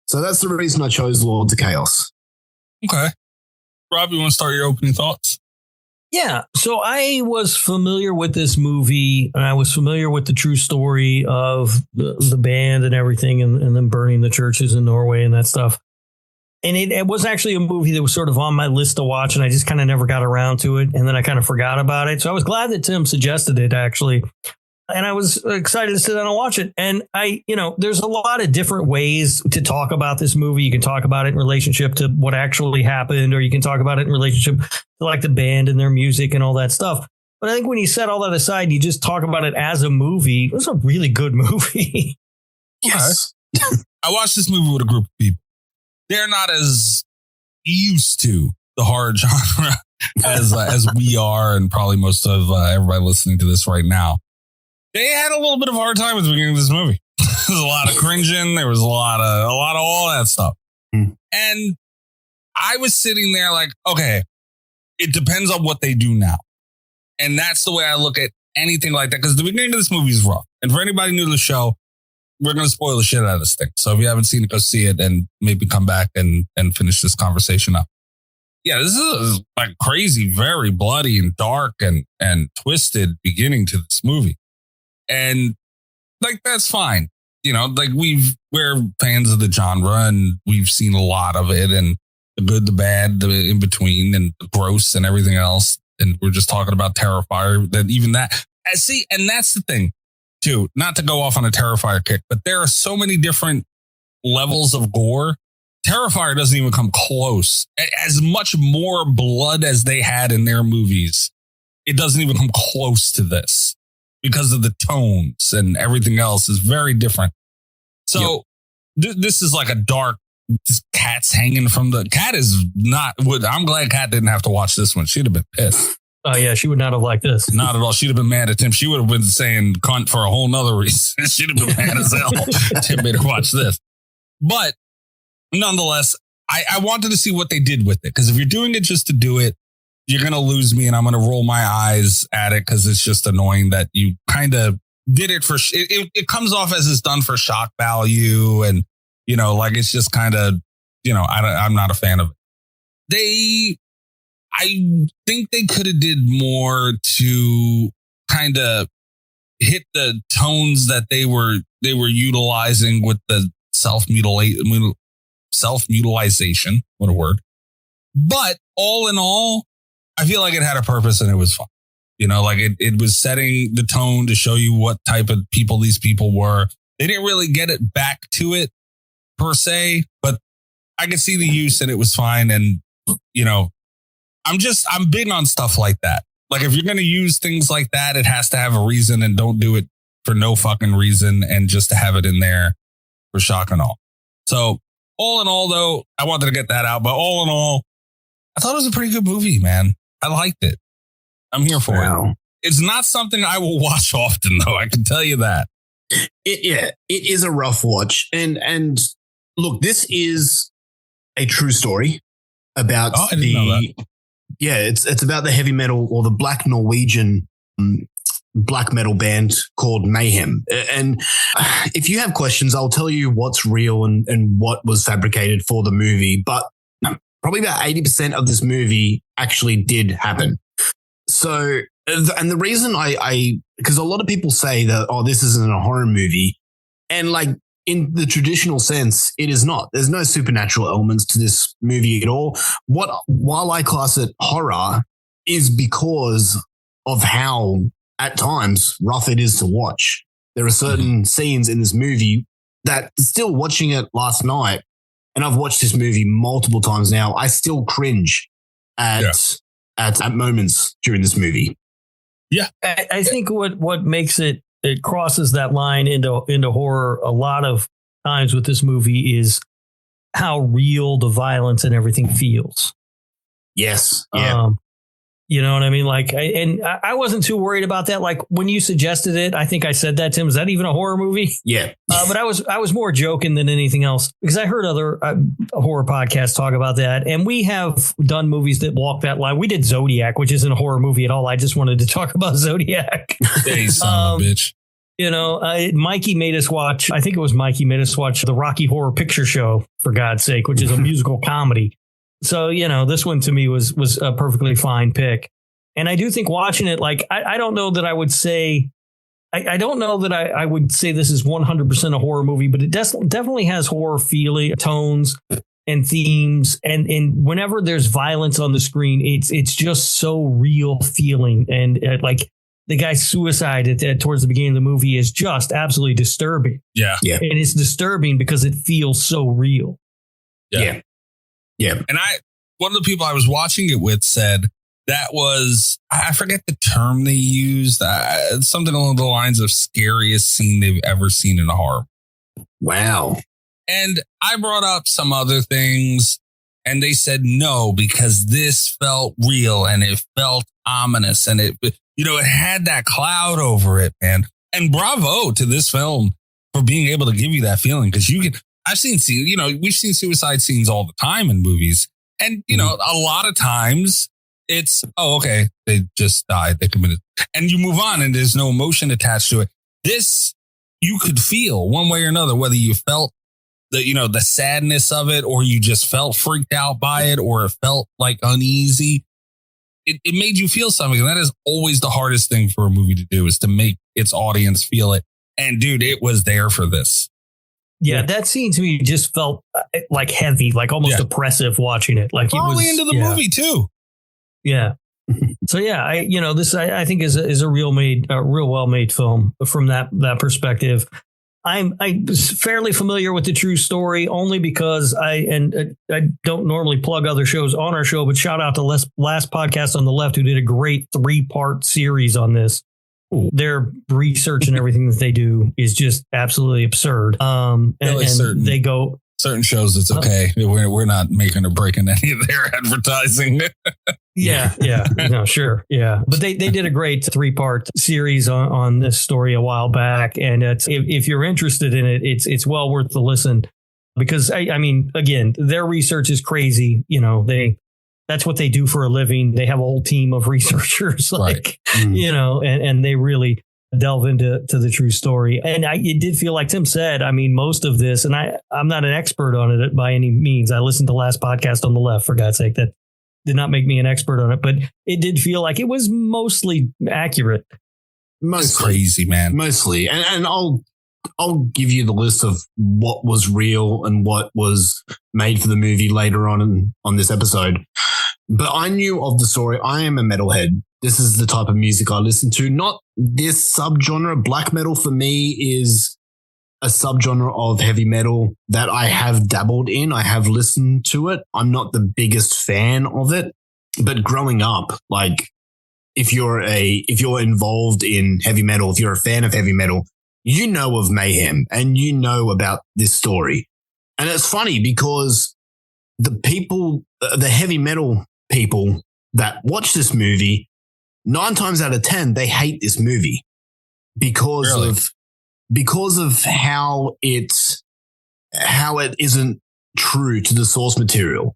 So that's the reason I chose Lords of Chaos. Okay. Rob, you want to start your opening thoughts? Yeah. So I was familiar with this movie and I was familiar with the true story of the band and everything and them burning the churches in Norway and that stuff. And it was actually a movie that was sort of on my list to watch and I just kind of never got around to it. And then I kind of forgot about it. So I was glad that Tim suggested it actually. And I was excited to sit down and watch it. And there's a lot of different ways to talk about this movie. You can talk about it in relationship to what actually happened, or you can talk about it in relationship to like the band and their music and all that stuff. But I think when you set all that aside, you just talk about it as a movie. It was a really good movie. Yes. I watched this movie with a group of people. They're not as used to the horror genre as we are, and probably most of everybody listening to this right now. They had a little bit of a hard time at the beginning of this movie. There was a lot of cringing. There was a lot of all that stuff. And I was sitting there like, okay, it depends on what they do now. And that's the way I look at anything like that. Because the beginning of this movie is rough. And for anybody new to the show, we're going to spoil the shit out of this thing. So if you haven't seen it, go see it and maybe come back and finish this conversation up. Yeah, this is like crazy, very bloody and dark and twisted beginning to this movie. And like, that's fine. Like we're fans of the genre and we've seen a lot of it, and the good, the bad, the in between, and the gross and everything else. And we're just talking about Terrifier, that even that. And that's the thing too, not to go off on a Terrifier kick, but there are so many different levels of gore. Terrifier doesn't even come close. As much more blood as they had in their movies, it doesn't even come close to this. Because of the tones and everything else is very different. So this is like a dark, cat's hanging from the cat is not. I'm glad Cat didn't have to watch this one. She'd have been pissed. Oh yeah, she would not have liked this. Not at all. She'd have been mad at Tim. She would have been saying cunt for a whole nother reason. She'd have been mad as hell. Tim made her watch this. But nonetheless, I wanted to see what they did with it. Because if you're doing it just to do it, you're going to lose me and I'm going to roll my eyes at it because it's just annoying that you kind of did it for, it comes off as it's done for shock value. And, like it's just kind of, I'm not a fan of it. I think they could have did more to kind of hit the tones that they were utilizing with the self-mutilization. What a word. But all in all, I feel like it had a purpose and it was fun. Like it was setting the tone to show you what type of people these people were. They didn't really get it back to it per se, but I could see the use and it was fine. And, I'm big on stuff like that. Like if you're going to use things like that, it has to have a reason, and don't do it for no fucking reason and just to have it in there for shock and all. So all in all, though, I wanted to get that out. But all in all, I thought it was a pretty good movie, man. I liked it. I'm here for it. It's not something I will watch often, though. I can tell you that. It is a rough watch. And look, this is a true story about it's about the heavy metal or the black Norwegian black metal band called Mayhem. And if you have questions, I'll tell you what's real and what was fabricated for the movie. But probably about 80% of this movie actually did happen. So, and the reason because a lot of people say that, this isn't a horror movie. And like in the traditional sense, it is not. There's no supernatural elements to this movie at all. While I class it horror is because of how at times rough it is to watch. There are certain scenes in this movie that still watching it last night, and I've watched this movie multiple times now, I still cringe at moments during this movie. Yeah. I think what makes it crosses that line into horror a lot of times with this movie is how real the violence and everything feels. Yes. Yeah. You know what I mean? Like, I wasn't too worried about that. Like when you suggested it, I think I said that, Tim, is that even a horror movie? Yeah. But I was more joking than anything else because I heard other horror podcasts talk about that. And we have done movies that walk that line. We did Zodiac, which isn't a horror movie at all. I just wanted to talk about Zodiac. Hey, son of a bitch. You know, Mikey made us watch, I think it was Mikey made us watch the Rocky Horror Picture Show, for God's sake, which is a musical comedy. So, you know, this one to me was a perfectly fine pick. And I do think watching it, like, I don't know that I would say, I don't know that I would say this is 100% a horror movie, but it definitely has horror feeling, tones and themes. And whenever there's violence on the screen, it's just so real feeling. And like the guy's suicide towards the beginning of the movie is just absolutely disturbing. Yeah. Yeah. And it's disturbing because it feels so real. Yeah. Yeah. And one of the people I was watching it with said that was, I forget the term they used, something along the lines of scariest scene they've ever seen in a horror. Wow. And I brought up some other things and they said no, because this felt real and it felt ominous and it had that cloud over it, man. And bravo to this film for being able to give you that feeling. Because I've seen scenes, we've seen suicide scenes all the time in movies. And, a lot of times it's, oh, okay, they just died. They committed. And you move on and there's no emotion attached to it. This, you could feel one way or another, whether you felt the sadness of it or you just felt freaked out by it or it felt like uneasy. It made you feel something. And that is always the hardest thing for a movie to do, is to make its audience feel it. And dude, it was there for this. Yeah, that scene to me just felt like heavy, like almost oppressive watching it. Like probably it was into the movie too. Yeah. So yeah, this I think is a real well made film from that perspective. I'm fairly familiar with the true story only because I don't normally plug other shows on our show, but shout out to Last Podcast on the Left, who did a great 3-part series on this. Their research and everything that they do is just absolutely absurd. They go certain shows. It's okay. We're not making or breaking any of their advertising. Yeah. No, sure. Yeah. But they did a great 3-part series on this story a while back. And if you're interested in it, it's well worth the listen, because I mean, again, their research is crazy. That's what they do for a living. They have a whole team of researchers, and they really delve into the true story. And it did feel like Tim said, I mean, most of this, and I'm not an expert on it by any means. I listened to Last Podcast on the Left, for God's sake. That did not make me an expert on it, but it did feel like it was mostly accurate. Mostly. It's crazy, man. Mostly. And I'll give you the list of what was real and what was made for the movie later on this episode. But I knew of the story. I am a metalhead. This is the type of music I listen to. Not this subgenre. Black metal for me is a subgenre of heavy metal that I have dabbled in. I have listened to it. I'm not the biggest fan of it, but growing up, like if you're involved in heavy metal, if you're a fan of heavy metal, you know of Mayhem and you know about this story. And it's funny because the heavy metal people that watch this movie, 9 times out of 10, they hate this movie because of how it isn't true to the source material.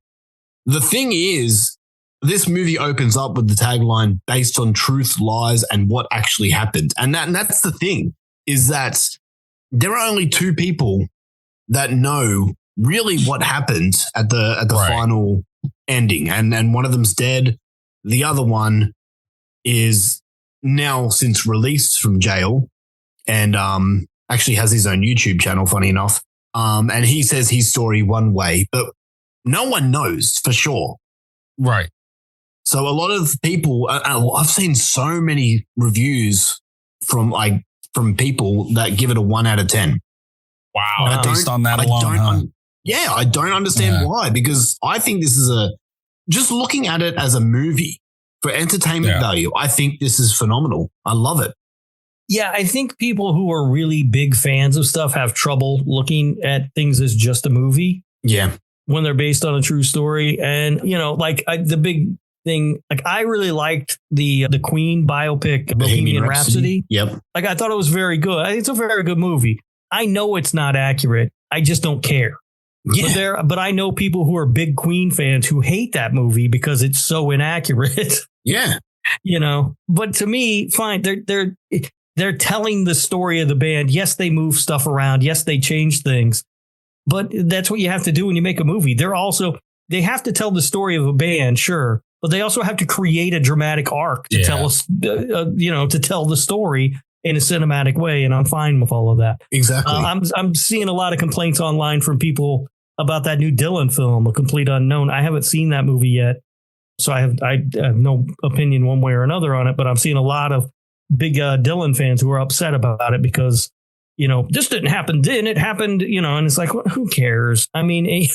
The thing is, this movie opens up with the tagline based on truth, lies, and what actually happened. And that's the thing, is that there are only 2 people that know really what happened at the final ending. And one of them's dead. The other one is now since released from jail and actually has his own YouTube channel, funny enough. And he says his story one way, but no one knows for sure. Right. So a lot of people, I've seen so many reviews from people that give it a 1 out of 10. Wow. Based on that alone. I don't understand why, because I think this is just looking at it as a movie for entertainment value, I think this is phenomenal. I love it. Yeah, I think people who are really big fans of stuff have trouble looking at things as just a movie. Yeah. When they're based on a true story. And, the big thing. Like, I really liked the Queen biopic, Bohemian Rhapsody. Yep. Like, I thought it was very good. I think it's a very good movie. I know it's not accurate. I just don't care. Yeah. But I know people who are big Queen fans who hate that movie because it's so inaccurate. Yeah. You know, but to me, fine. They're telling the story of the band. Yes, they move stuff around. Yes, they change things. But that's what you have to do when you make a movie. They have to tell the story of a band, sure, but they also have to create a dramatic arc to tell us, to tell the story in a cinematic way. And I'm fine with all of that. Exactly. I'm seeing a lot of complaints online from people about that new Dylan film, A Complete Unknown. I haven't seen that movie yet, so I have no opinion one way or another on it. But I'm seeing a lot of big Dylan fans who are upset about it because, this didn't happen then. It happened, and it's like, well, who cares? I mean,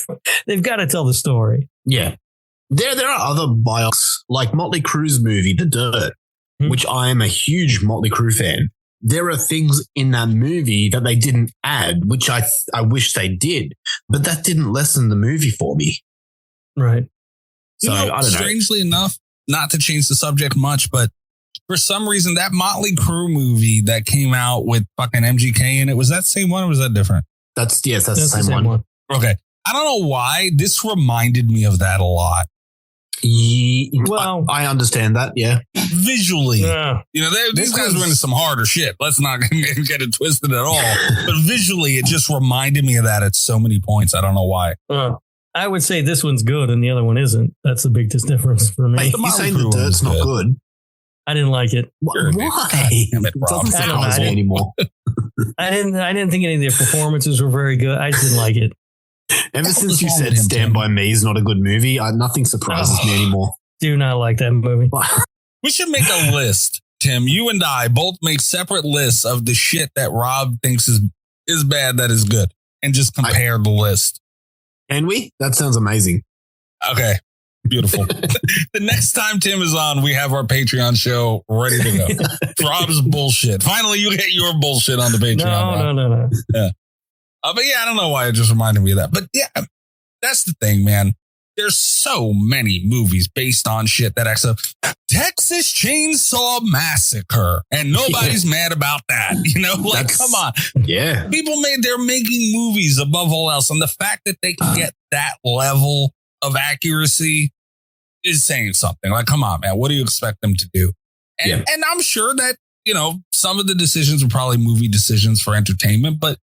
they've got to tell the story. Yeah. There are other biopics, like Motley Crue's movie, The Dirt, which I am a huge Motley Crue fan. There are things in that movie that they didn't add, which I wish they did, but that didn't lessen the movie for me. Right. So I don't know. Strangely enough, not to change the subject much, but for some reason, that Motley Crue movie that came out with fucking MGK in it, was that the same one or was that different? That's the same one. Okay. I don't know why. This reminded me of that a lot. Well, I understand that. Yeah. Visually, these guys were into some harder shit. Let's not get it twisted at all. But visually, it just reminded me of that at so many points. I don't know why. I would say this one's good and the other one isn't. That's the biggest difference for me. You're saying The Dirt's not good? I didn't like it. Why? It doesn't surprise me anymore. I didn't think any of their performances were very good. I just didn't like it. Ever since you said Stand By Me is not a good movie, nothing surprises me anymore. Do not like that movie. We should make a list, Tim. You and I both make separate lists of the shit that Rob thinks is bad that is good and just compare the list. Can we? That sounds amazing. Okay. Beautiful. The next time Tim is on, we have our Patreon show ready to go. Rob's bullshit. Finally, you get your bullshit on the Patreon. No. Yeah. But yeah, I don't know why it just reminded me of that. But yeah, that's the thing, man. There's so many movies based on shit that acts Texas Chainsaw Massacre, and nobody's mad about that. Come on. Yeah. They're making movies above all else. And the fact that they can get that level of accuracy is saying something. Like, come on, man. What do you expect them to do? And I'm sure that, some of the decisions were probably movie decisions for entertainment, but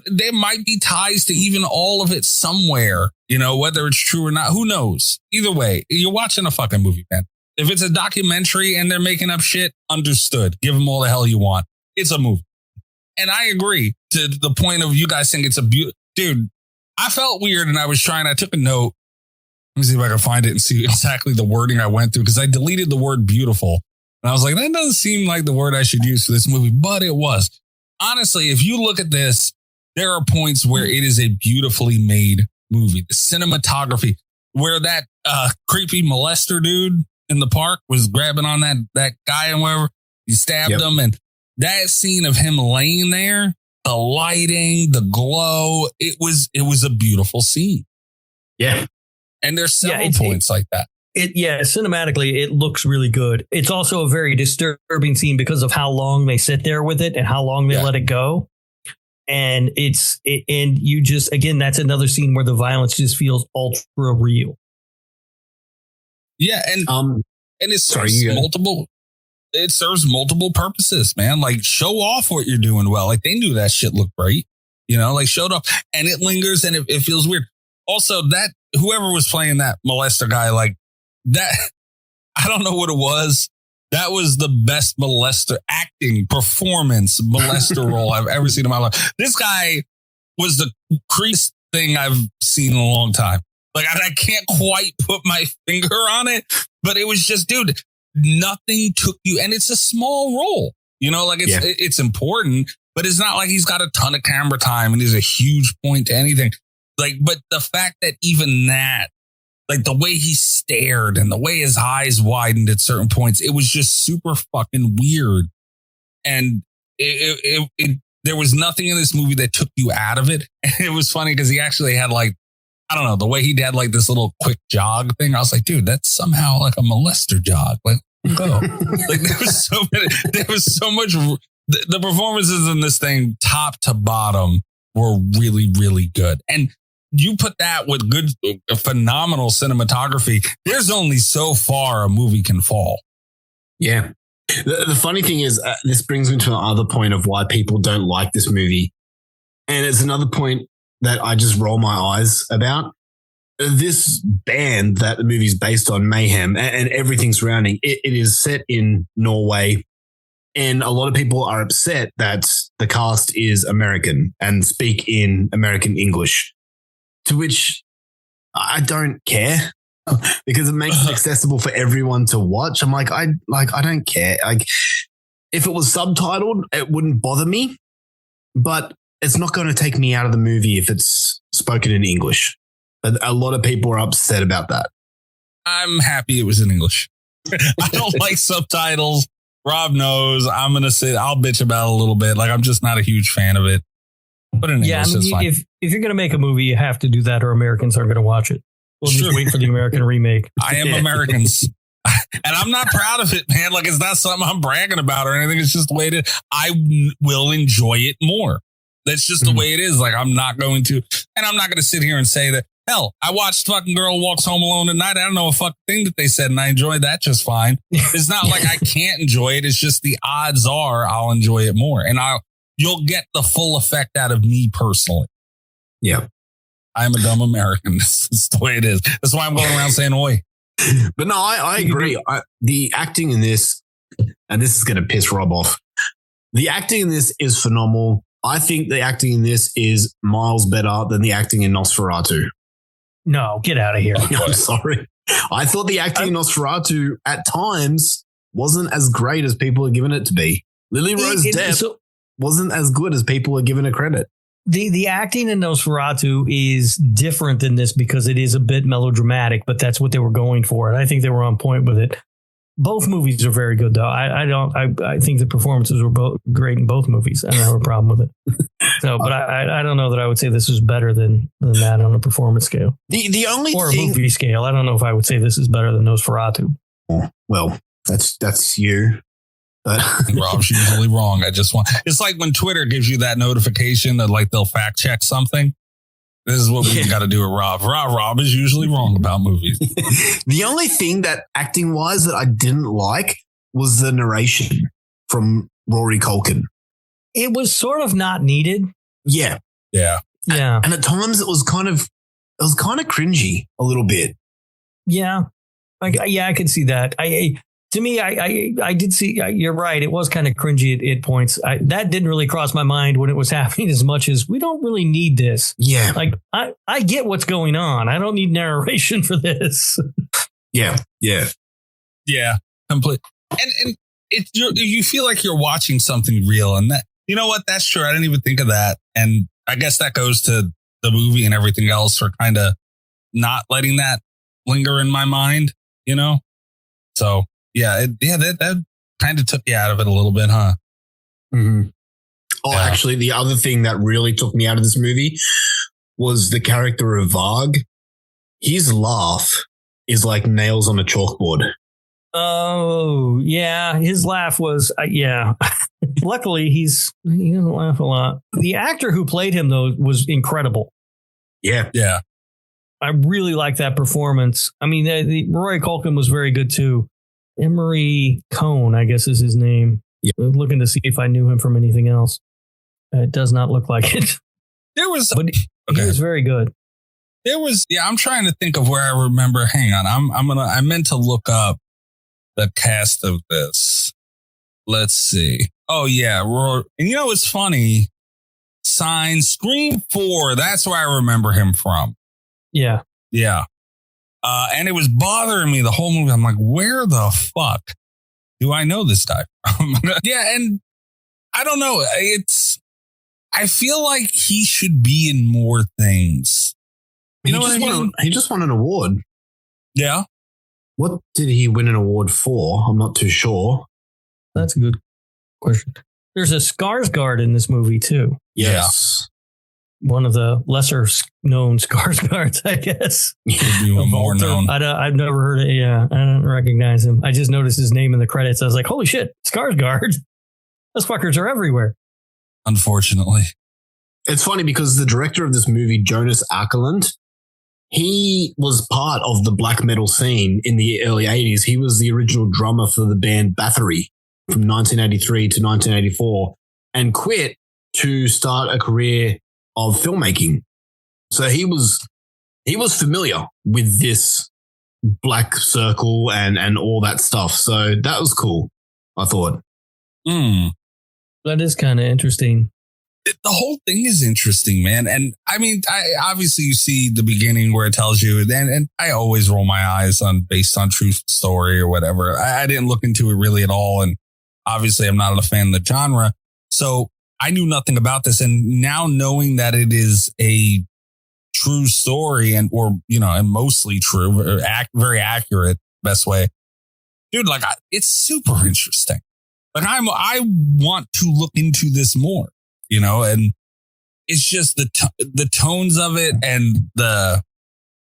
there might be ties to even all of it somewhere, whether it's true or not. Who knows? Either way, you're watching a fucking movie, man. If it's a documentary and they're making up shit, understood. Give them all the hell you want. It's a movie. And I agree to the point of you guys think it's a beautiful. Dude, I felt weird and I took a note. Let me see if I can find it and see exactly the wording I went through, because I deleted the word beautiful. And I was like, that doesn't seem like the word I should use for this movie, but it was. Honestly, if you look at this, there are points where it is a beautifully made movie. The cinematography, where that creepy molester dude in the park was grabbing on that guy and whatever, he stabbed him. And that scene of him laying there, the lighting, the glow, it was a beautiful scene. Yeah. And there's several points like that. Cinematically, it looks really good. It's also a very disturbing scene because of how long they sit there with it and how long they let it go. And you just, again, that's another scene where the violence just feels ultra real. Yeah. And it serves multiple purposes, man. Like, show off what you're doing well. Like, they knew that shit looked great, like showed off, and it lingers and it feels weird. Also, that whoever was playing that molester guy, like that, I don't know what it was. That was the best molester role I've ever seen in my life. This guy was the creepiest thing I've seen in a long time. Like, I can't quite put my finger on it, but it was just, dude, nothing took you. And it's a small role, it's important, but it's not like he's got a ton of camera time and there's a huge point to anything. Like, but the fact that even that, like the way he stared and the way his eyes widened at certain points, it was just super fucking weird. And there was nothing in this movie that took you out of it. And it was funny because he actually had, like, I don't know, the way he had like this little quick jog thing. I was like, dude, that's somehow like a molester jog. Like, go. Like there was so much. The performances in this thing, top to bottom, were really, really good. And you put that with good, phenomenal cinematography. There's only so far a movie can fall. Yeah. The funny thing is, this brings me to another point of why people don't like this movie. And it's another point that I just roll my eyes about. This band that the movie's based on, Mayhem, and everything surrounding it is set in Norway. And a lot of people are upset that the cast is American and speak in American English, to which I don't care because it makes it accessible for everyone to watch. I'm like, I don't care. Like, if it was subtitled, it wouldn't bother me, but it's not going to take me out of the movie if it's spoken in English. But a lot of people are upset about that. I'm happy it was in English. I don't like subtitles. Rob knows. I'm going to say I'll bitch about it a little bit. Like, I'm just not a huge fan of it. But in English, it's fine. If you're going to make a movie, you have to do that or Americans aren't going to watch it. We'll just wait for the American remake. I am Americans. And I'm not proud of it, man. Like, it's not something I'm bragging about or anything. It's just the way it is. I will enjoy it more. That's just the way it is. Like, I'm not going to sit here and say that, hell, I watched fucking Girl Walks Home Alone at Night. I don't know a fucking thing that they said, and I enjoyed that just fine. It's not like I can't enjoy it. It's just the odds are I'll enjoy it more. And you'll get the full effect out of me personally. Yeah. I'm a dumb American. That's the way it is. That's why I'm going around saying oi. But no, I agree. The acting in this, and this is going to piss Rob off, the acting in this is phenomenal. I think the acting in this is miles better than the acting in Nosferatu. No, get out of here. I'm sorry. I thought the acting in Nosferatu at times wasn't as great as people are giving it to be. Lily Rose Depp wasn't as good as people are giving it credit. The acting in Nosferatu is different than this because it is a bit melodramatic, but that's what they were going for. And I think they were on point with it. Both movies are very good, though. I think the performances were both great in both movies. I don't have a problem with it. So, but I don't know that I would say this is better than that on a performance scale. The only or thing, a movie scale. I don't know if I would say this is better than Nosferatu. Well, that's you. But Rob's usually wrong. It's like when Twitter gives you that notification that like they'll fact check something. This is what we've got to do with Rob. Rob is usually wrong about movies. The only thing that acting wise that I didn't like was the narration from Rory Culkin. It was sort of not needed. Yeah. Yeah. And at times it was kind of cringy a little bit. Yeah. I could see that. To me, I did see, you're right. It was kind of cringy at points. That didn't really cross my mind when it was happening as much as we don't really need this. Yeah. Like, I get what's going on. I don't need narration for this. Yeah. Complete. And you feel like you're watching something real. And that, you know what? That's true. I didn't even think of that. And I guess that goes to the movie and everything else for kind of not letting that linger in my mind, you know? So. That kind of took you out of it a little bit, huh? Mm-hmm. Oh, yeah. Actually, the other thing that really took me out of this movie was the character of Varg. His laugh is like nails on a chalkboard. Oh, yeah. His laugh was, Luckily, he doesn't laugh a lot. The actor who played him, though, was incredible. Yeah. Yeah. I really like that performance. I mean, Rory Culkin was very good, too. Emery Cohn, I guess is his name. Yeah. Looking to see if I knew him from anything else. It does not look like it. He was very good. I'm trying to think of where I remember. Hang on. I meant to look up the cast of this. Let's see. Oh yeah. And you know, it's funny. Scream 4. That's where I remember him from. Yeah. Yeah. And it was bothering me the whole movie. I'm like, where the fuck do I know this guy from? Yeah, and I don't know. I feel like he should be in more things. You know what I mean? He just won an award. Yeah. What did he win an award for? I'm not too sure. That's a good question. There's a Skarsgård in this movie too. Yes. one of the lesser known Skarsgårds, I guess. More known. I've never heard it. Yeah, I don't recognize him. I just noticed his name in the credits. I was like, holy shit, Skarsgård. Those fuckers are everywhere. Unfortunately. It's funny because the director of this movie, Jonas Åkerlund, he was part of the black metal scene in the early 80s. He was the original drummer for the band Bathory from 1983 to 1984 and quit to start a career of filmmaking. So he was familiar with this black circle and all that stuff. So that was cool, I thought. That is kind of interesting. The whole thing is interesting, man. And I mean, obviously you see the beginning where it tells you, and I always roll my eyes based on true story or whatever. I didn't look into it really at all. And obviously I'm not a fan of the genre. So I knew nothing about this. And now knowing that it is a true story and mostly true, very accurate, best way, dude, like it's super interesting. Like I want to look into this more. And it's just the tones of it and the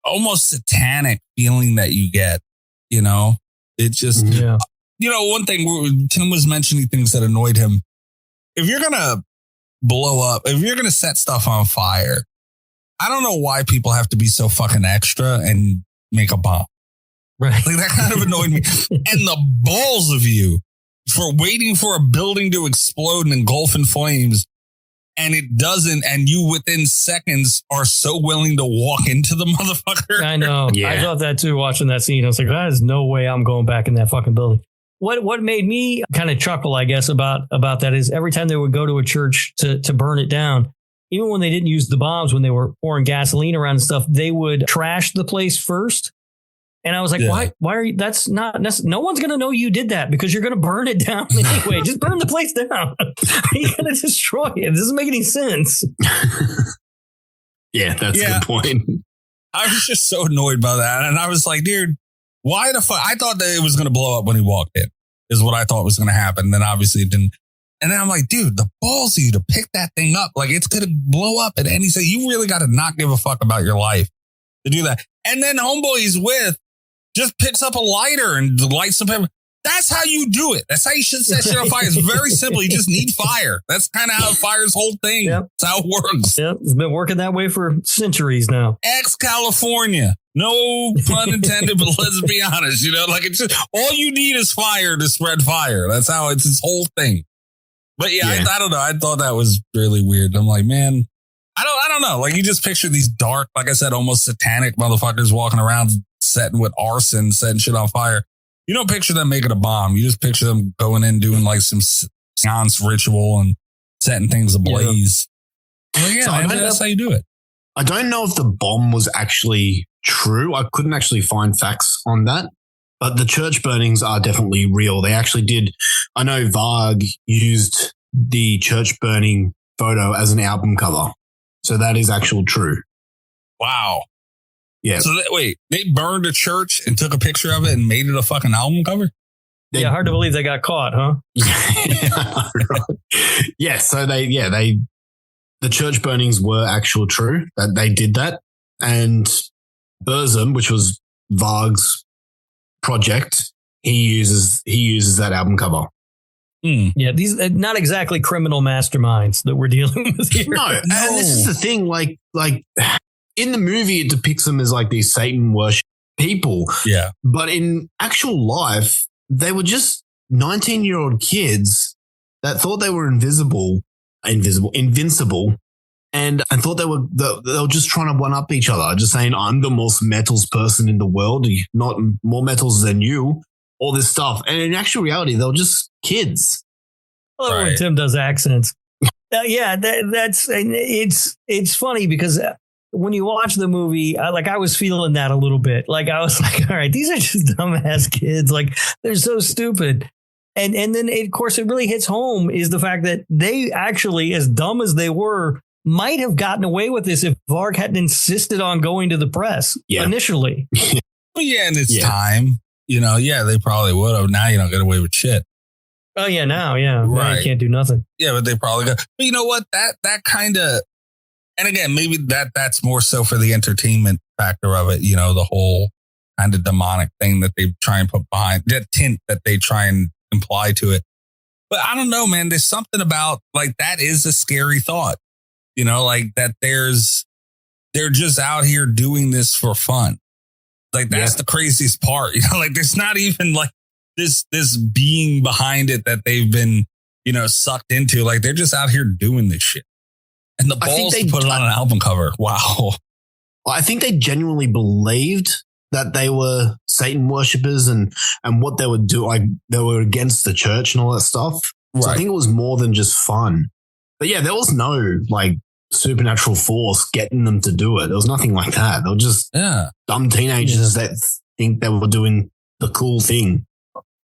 almost satanic feeling that you get, it just, one thing Tim was mentioning things that annoyed him. If you're going to blow up, if you're going to set stuff on fire, I don't know why people have to be so fucking extra and make a bomb. Right. Like that kind of annoyed me. And the balls of you for waiting for a building to explode and engulf in flames. And it doesn't, and you within seconds are so willing to walk into the motherfucker. I know. Yeah. I thought that too, watching that scene. I was like, there's no way I'm going back in that fucking building. What made me kind of chuckle, I guess, about that is every time they would go to a church to burn it down, even when they didn't use the bombs, when they were pouring gasoline around and stuff, they would trash the place first. And I was like, why are you, that's not necessary. No one's going to know you did that because you're going to burn it down anyway. Just burn the place down. You're going to destroy it. It doesn't make any sense. Yeah, that's a good point. I was just so annoyed by that. And I was like, dude, why the fuck? I thought that it was going to blow up when he walked in is what I thought was going to happen. Then obviously it didn't. And then I'm like, dude, the balls of you to pick that thing up. Like it's going to blow up at any second. You really got to not give a fuck about your life to do that. And then homeboy he's with just picks up a lighter and lights up. That's how you do it. That's how you should set shit on fire. It's very simple. You just need fire. That's kind of how fire's whole thing. Yep. That's how it works. Yep. It's been working that way for centuries now. Ex-California. No pun intended, but let's be honest. Like it's just all you need is fire to spread fire. That's how it's this whole thing. But yeah. I don't know. I thought that was really weird. I'm like, man, I don't know. Like you just picture these dark, like I said, almost satanic motherfuckers walking around setting with arson, setting shit on fire. You don't picture them making a bomb. You just picture them going in, doing like some seance ritual and setting things ablaze. Yeah, that's how you do it. I don't know if the bomb was actually true. I couldn't actually find facts on that, but the church burnings are definitely real. They actually did. I know Varg used the church burning photo as an album cover. So that is actual true. Wow. Yeah. So they burned a church and took a picture of it and made it a fucking album cover? Hard to believe they got caught, huh? Yeah. So the church burnings were actual true that they did that. And Burzum, which was Varg's project, he uses that album cover. Yeah, these are not exactly criminal masterminds that we're dealing with here. No, and this is the thing, like in the movie, it depicts them as like these Satan worship people. Yeah. But in actual life, they were just 19-year-old kids that thought they were invincible, and thought they were just trying to one up each other, just saying, I'm the most metals person in the world, not more metals than you, all this stuff. And in actual reality, they were just kids. Oh, when Tim does accents. It's funny because when you watch the movie, I was feeling that a little bit. Like I was like, all right, these are just dumbass kids. Like they're so stupid. And then of course it really hits home is the fact that they actually, as dumb as they were, might have gotten away with this if Varg hadn't insisted on going to the press initially. Well, yeah, and it's time. They probably would have. Now you don't get away with shit. Oh yeah, now you can't do nothing. Yeah, but they probably got. But you know what? That kind of And again, maybe that's more so for the entertainment factor of it, you know, the whole kind of demonic thing that they try and put behind that tint that they try and imply to it. But I don't know, man, there's something about like that is a scary thought, you know, like that they're just out here doing this for fun. Like that's the craziest part, you know, like there's not even like this being behind it that they've been, you know, sucked into. Like they're just out here doing this shit. And the balls to put it on an album cover. Wow. I think they genuinely believed that they were Satan worshippers and what they would do. Like they were against the church and all that stuff. Right. So I think it was more than just fun. But yeah, there was no like supernatural force getting them to do it. There was nothing like that. They were just dumb teenagers that think they were doing the cool thing.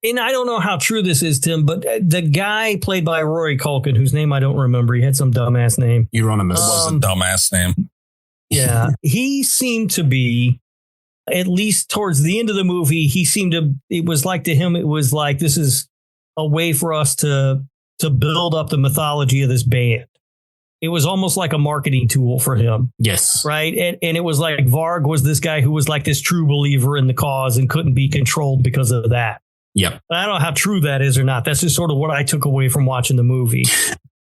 And I don't know how true this is, Tim, but the guy played by Rory Culkin, whose name I don't remember, he had some dumbass name. Euronymous. It was a dumbass name. Yeah. He seemed to be, at least towards the end of the movie, it was like to him, it was like, this is a way for us to build up the mythology of this band. It was almost like a marketing tool for him. Yes. Right. And it was like Varg was this guy who was like this true believer in the cause and couldn't be controlled because of that. Yep. I don't know how true that is or not. That's just sort of what I took away from watching the movie.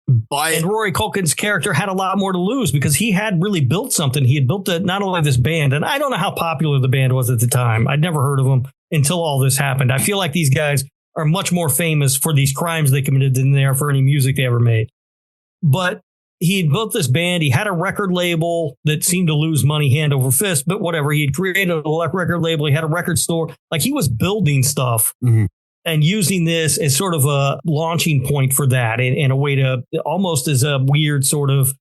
And Rory Culkin's character had a lot more to lose because he had really built something. He had built not only this band, and I don't know how popular the band was at the time. I'd never heard of them until all this happened. I feel like these guys are much more famous for these crimes they committed than they are for any music they ever made. But he had built this band. He had a record label that seemed to lose money hand over fist, but whatever. He had created a record label. He had a record store. Like he was building stuff and using this as sort of a launching point for that and a way to almost as a weird sort of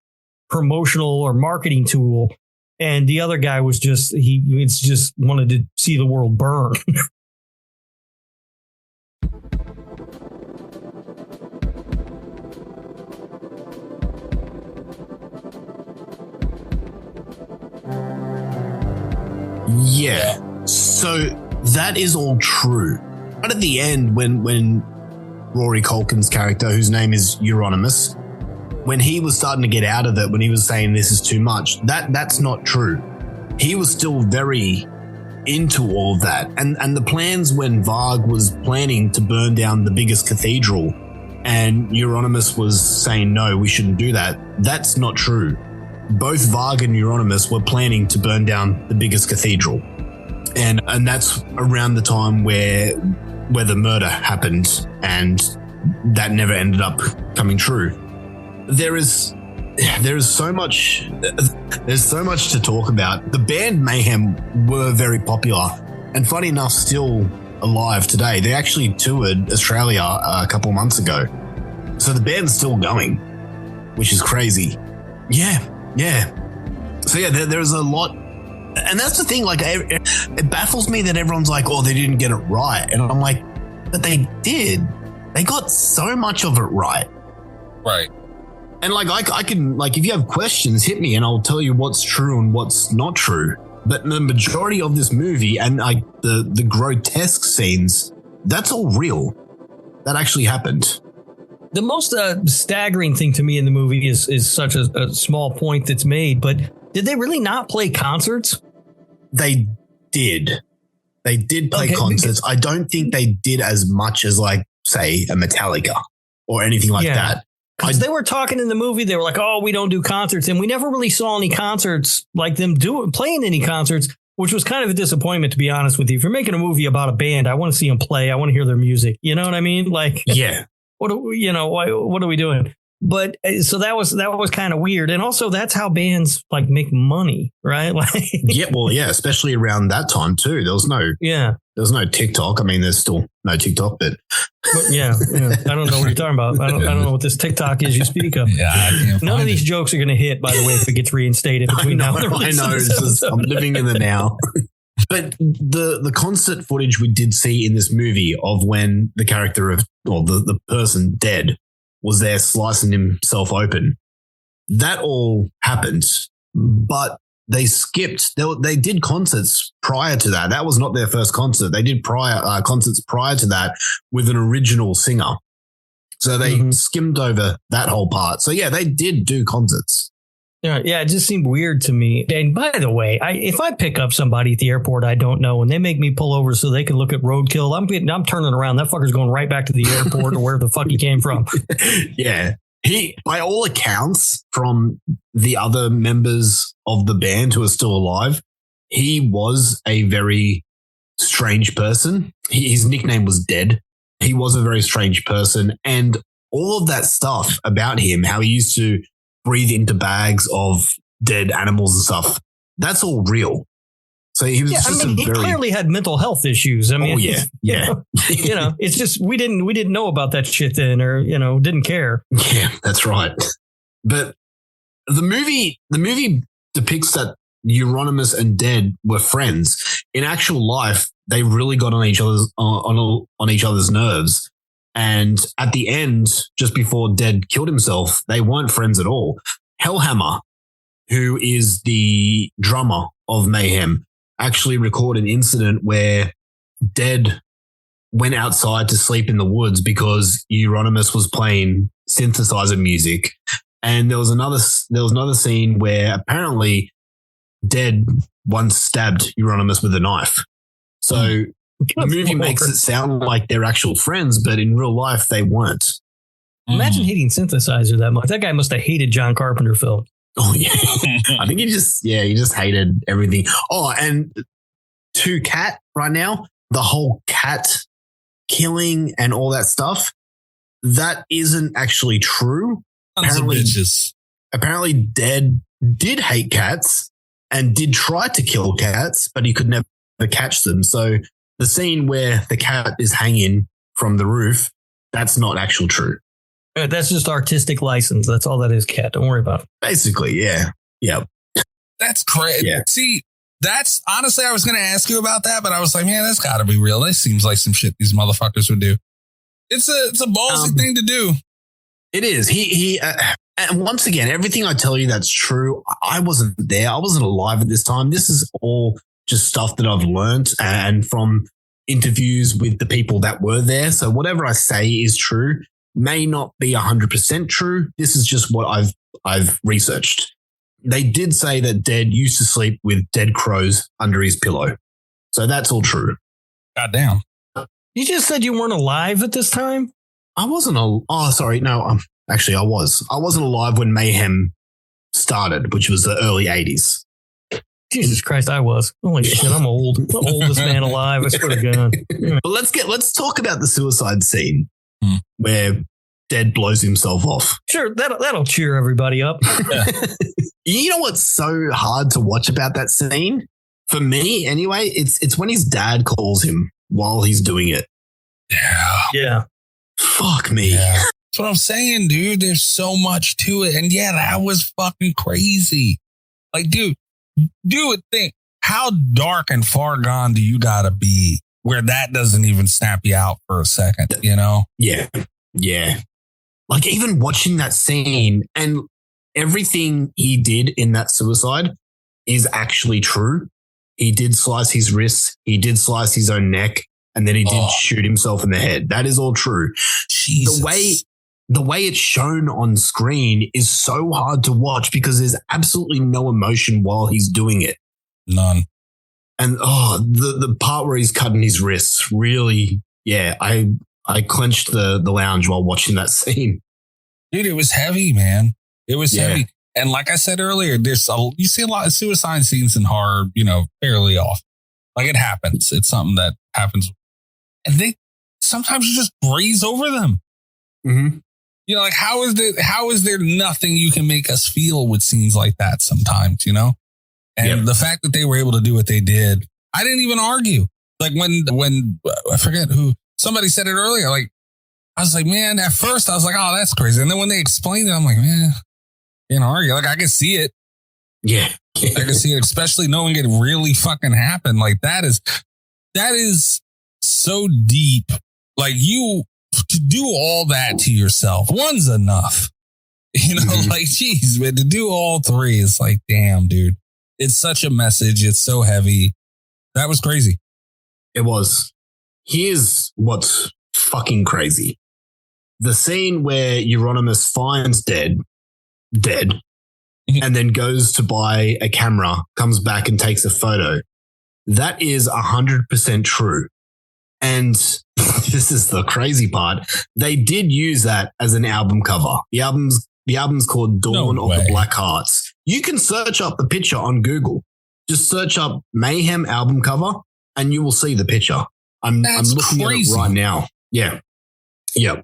promotional or marketing tool. And the other guy was just wanted to see the world burn. Yeah. So that is all true. But at the end, when Rory Culkin's character, whose name is Euronymous, when he was starting to get out of it, when he was saying this is too much, that's not true. He was still very into all of that. And the plans when Varg was planning to burn down the biggest cathedral and Euronymous was saying, no, we shouldn't do that. That's not true. Both Varg and Euronymous were planning to burn down the biggest cathedral. And that's around the time where the murder happened, and that never ended up coming true. There is so much to talk about. The band Mayhem were very popular and funny enough still alive today. They actually toured Australia a couple of months ago. So the band's still going, which is crazy. Yeah. So yeah, there's a lot. And that's the thing, like, it baffles me that everyone's like, oh, they didn't get it right. And I'm like, but they did. They got so much of it right. Right. And like, I can, like, if you have questions, hit me and I'll tell you what's true and what's not true. But the majority of this movie and like the grotesque scenes, that's all real. That actually happened. The most staggering thing to me in the movie is such a small point that's made, but did they really not play concerts? They did. They did play concerts. I don't think they did as much as, like, say, a Metallica or anything like that. Because they were talking in the movie, they were like, oh, we don't do concerts. And we never really saw any concerts like them playing any concerts, which was kind of a disappointment, to be honest with you. If you're making a movie about a band, I want to see them play. I want to hear their music. You know what I mean? Like, yeah. What are we doing? But so that was kind of weird. And also that's how bands like make money, right? Like, yeah, especially around that time too. There was no TikTok. I mean, there's still no TikTok, but yeah. I don't know what you're talking about. I don't know what this TikTok is you speak of. Yeah, I can't None of these jokes are going to hit, by the way, if it gets reinstated between now and the release of this episode. I'm living in the now. But the concert footage we did see in this movie of when the character the person dead was there slicing himself open, that all happened, but they skipped. They did concerts prior to that. That was not their first concert. They did concerts prior to that with an original singer. So they skimmed over that whole part. So yeah, they did do concerts. Yeah, it just seemed weird to me. And by the way, if I pick up somebody at the airport I don't know and they make me pull over so they can look at roadkill, I'm turning around. That fucker's going right back to the airport or where the fuck he came from. Yeah. He, by all accounts, from the other members of the band who are still alive, he was a very strange person. His nickname was Dead. He was a very strange person. And all of that stuff about him, how he used to breathe into bags of dead animals and stuff, that's all real. So he was he clearly had mental health issues. I mean, yeah. It's just we didn't know about that shit then, or didn't care. Yeah, that's right. But the movie depicts that Euronymous and Dead were friends. In actual life, they really got on each other's nerves. And at the end, just before Dead killed himself, they weren't friends at all. Hellhammer, who is the drummer of Mayhem, actually recorded an incident where Dead went outside to sleep in the woods because Euronymous was playing synthesizer music. And there was another scene where apparently Dead once stabbed Euronymous with a knife. So the movie makes it sound like they're actual friends, but in real life they weren't. Imagine hating synthesizer that much. That guy must have hated John Carpenter film. Oh yeah. I think he just hated everything. Oh, and to Cat right now, the whole cat killing and all that stuff, that isn't actually true. Apparently Dead did hate cats and did try to kill cats, but he could never catch them. So the scene where the cat is hanging from the roof, that's not actual true. That's just artistic license. That's all that is, Cat. Don't worry about it. Basically, yeah. Yeah. That's crazy. Yeah. See, that's honestly, I was going to ask you about that, but I was like, man, that's got to be real. That seems like some shit these motherfuckers would do. It's a ballsy thing to do. It is. And once again, everything I tell you that's true. I wasn't there. I wasn't alive at this time. This is all just stuff that I've learned and from interviews with the people that were there. So whatever I say is true. May not be 100% true. This is just what I've researched. They did say that Dead used to sleep with dead crows under his pillow. So that's all true. Goddamn. You just said you weren't alive at this time? I wasn't. Sorry. No, actually I was. I wasn't alive when Mayhem started, which was the early 80s. Jesus Christ, I was. Holy shit, I'm old. The oldest man alive. I swear to God. But let's talk about the suicide scene where Dead blows himself off. Sure, that'll cheer everybody up. You know what's so hard to watch about that scene? For me, anyway, it's when his dad calls him while he's doing it. Yeah. Fuck me. Yeah. That's what I'm saying, dude. There's so much to it. And yeah, that was fucking crazy. Like, dude, think, how dark and far gone do you gotta be where that doesn't even snap you out for a second, you know? Yeah. Yeah. Like even watching that scene and everything he did in that suicide is actually true. He did slice his wrists. He did slice his own neck. And then he did shoot himself in the head. That is all true. Jesus. The way it's shown on screen is so hard to watch because there's absolutely no emotion while he's doing it. None. And the part where he's cutting his wrists, really, yeah, I clenched the lounge while watching that scene. Dude, it was heavy, man. It was heavy. And like I said earlier, you see a lot of suicide scenes in horror, fairly often. Like it happens. It's something that happens. And they sometimes you just breeze over them. Mm-hmm. Like how is there nothing you can make us feel with scenes like that sometimes, And the fact that they were able to do what they did, I didn't even argue. Like when I forget who, somebody said it earlier, like, I was like, man, at first I was like, oh, that's crazy. And then when they explained it, I'm like, man, can't argue. Like I can see it. Yeah. I can see it, especially knowing it really fucking happened. Like that is so deep. Like to do all that to yourself, one's enough. Like, geez, man, to do all three is like, damn, dude. It's such a message. It's so heavy. That was crazy. It was. Here's what's fucking crazy. The scene where Euronymous finds dead, and then goes to buy a camera, comes back and takes a photo. That is 100% true. And this is the crazy part. They did use that as an album cover. The album's called Dawn of the Black Hearts. You can search up the picture on Google. Just search up Mayhem album cover and you will see the picture. I'm looking at it right now. Yeah. Yeah.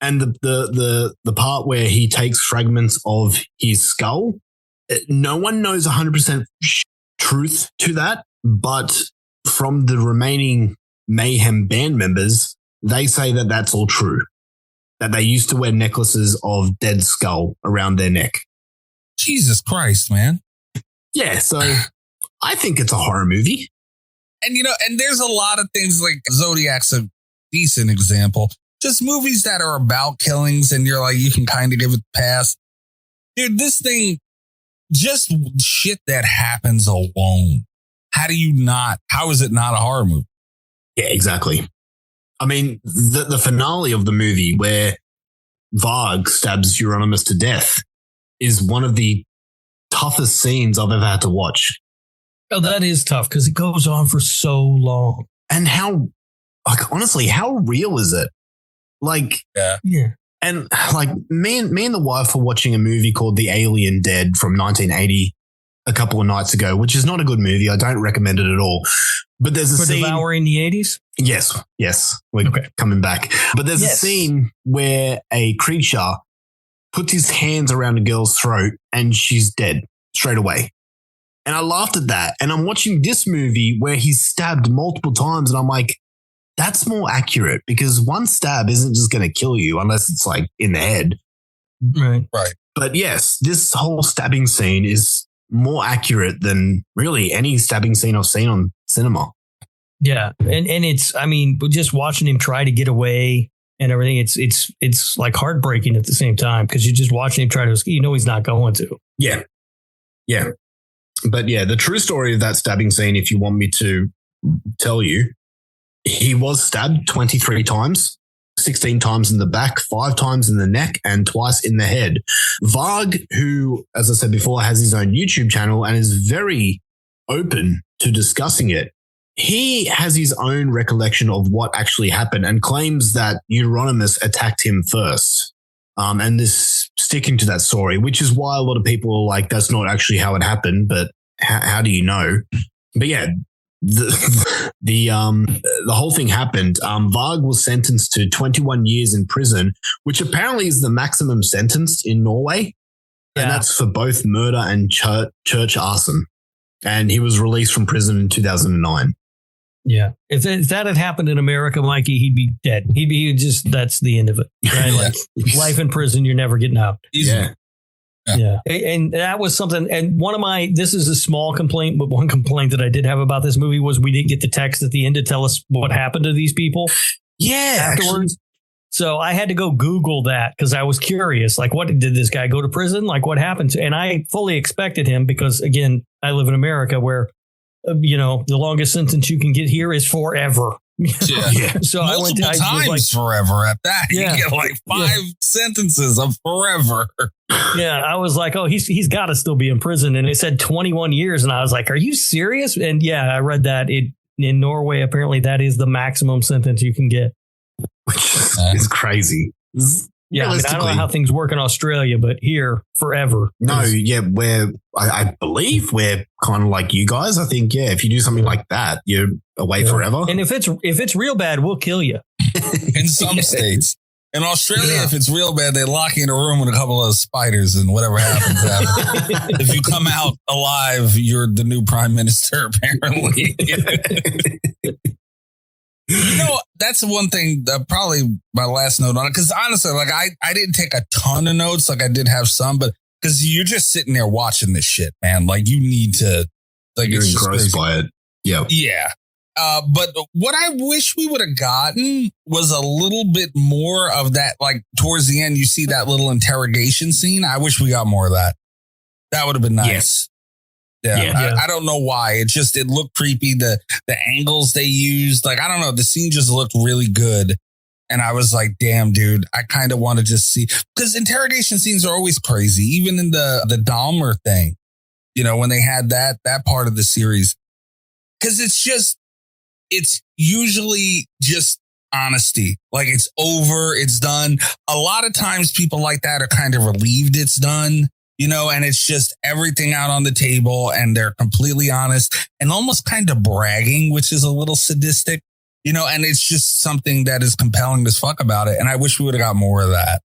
And the part where he takes fragments of his skull, no one knows 100% truth to that, but from the remaining Mayhem band members, they say that that's all true, that they used to wear necklaces of dead skull around their neck. Jesus Christ, man. Yeah, so I think it's a horror movie. And, and there's a lot of things like Zodiac's a decent example. Just movies that are about killings and you're like, you can kind of give it a pass. Dude, this thing, just shit that happens alone. How is it not a horror movie? Yeah, exactly. I mean, the finale of the movie where Varg stabs Euronymous to death is one of the toughest scenes I've ever had to watch. Oh, that is tough because it goes on for so long. And honestly, how real is it? Yeah. And me and the wife were watching a movie called The Alien Dead from 1980 a couple of nights ago, which is not a good movie. I don't recommend it at all. But there's a scene. Devouring the 80s? Yes. We're coming back. But there's a scene where a creature puts his hands around a girl's throat and she's dead straight away. And I laughed at that. And I'm watching this movie where he's stabbed multiple times and I'm like, that's more accurate because one stab isn't just going to kill you unless it's like in the head. Right. But yes, this whole stabbing scene is more accurate than really any stabbing scene I've seen on cinema. Yeah. And it's, I mean, just watching him try to get away and everything, it's like heartbreaking at the same time because you're just watching him try to escape. He's not going to. Yeah. But yeah, the true story of that stabbing scene, if you want me to tell you, he was stabbed 23 times, 16 times in the back, 5 times in the neck, and twice in the head. Varg, who, as I said before, has his own YouTube channel and is very open to discussing it, he has his own recollection of what actually happened and claims that Euronymous attacked him first. And this sticking to that story, which is why a lot of people are like, that's not actually how it happened, but how do you know? But yeah, the whole thing happened. Varg was sentenced to 21 years in prison, which apparently is the maximum sentence in Norway. Yeah. And that's for both murder and church arson. And he was released from prison in 2009. Yeah. If that had happened in America, Mikey, he'd be dead. He'd be just, that's the end of it. Right? Like life in prison, you're never getting out. Yeah. Yeah. And that was something. And this is a small complaint, but one complaint that I did have about this movie was we didn't get the text at the end to tell us what happened to these people. Yeah. Afterwards. Actually. So I had to go Google that because I was curious. Like, what did this guy go to prison? Like, what happened? And I fully expected him because, again, I live in America where, the longest sentence you can get here is forever. Yeah. So multiple times forever at that. Yeah. You get like 5 sentences of forever. Yeah. I was like, oh, he's got to still be in prison. And it said 21 years. And I was like, are you serious? And yeah, I read that in Norway, apparently that is the maximum sentence you can get. Which is crazy. Yeah, I don't know how things work in Australia, but here, forever. No, yeah, I believe we're kind of like you guys. I think, yeah, if you do something like that, you're away forever. And if it's real bad, we'll kill you. In some states. In Australia, if it's real bad, they lock you in a room with a couple of spiders and whatever happens. If you come out alive, you're the new prime minister, apparently. That's one thing, probably my last note on it. Because honestly, like I didn't take a ton of notes. Like I did have some, but because you're just sitting there watching this shit, man. Like you need to, like you're engrossed by it. Yeah. Yeah. But what I wish we would have gotten was a little bit more of that. Like towards the end, you see that little interrogation scene. I wish we got more of that. That would have been nice. Yes. Yeah. I don't know why. It looked creepy. The angles they used, like, I don't know. The scene just looked really good. And I was like, damn, dude, I kind of want to just see, because interrogation scenes are always crazy, even in the Dahmer thing, you know, when they had that part of the series, because it's usually just honesty. Like, it's over, it's done. A lot of times people like that are kind of relieved it's done, you know, and it's just everything out on the table and they're completely honest and almost kind of bragging, which is a little sadistic. You know, and it's just something that is compelling as fuck about it. And I wish we would have got more of that.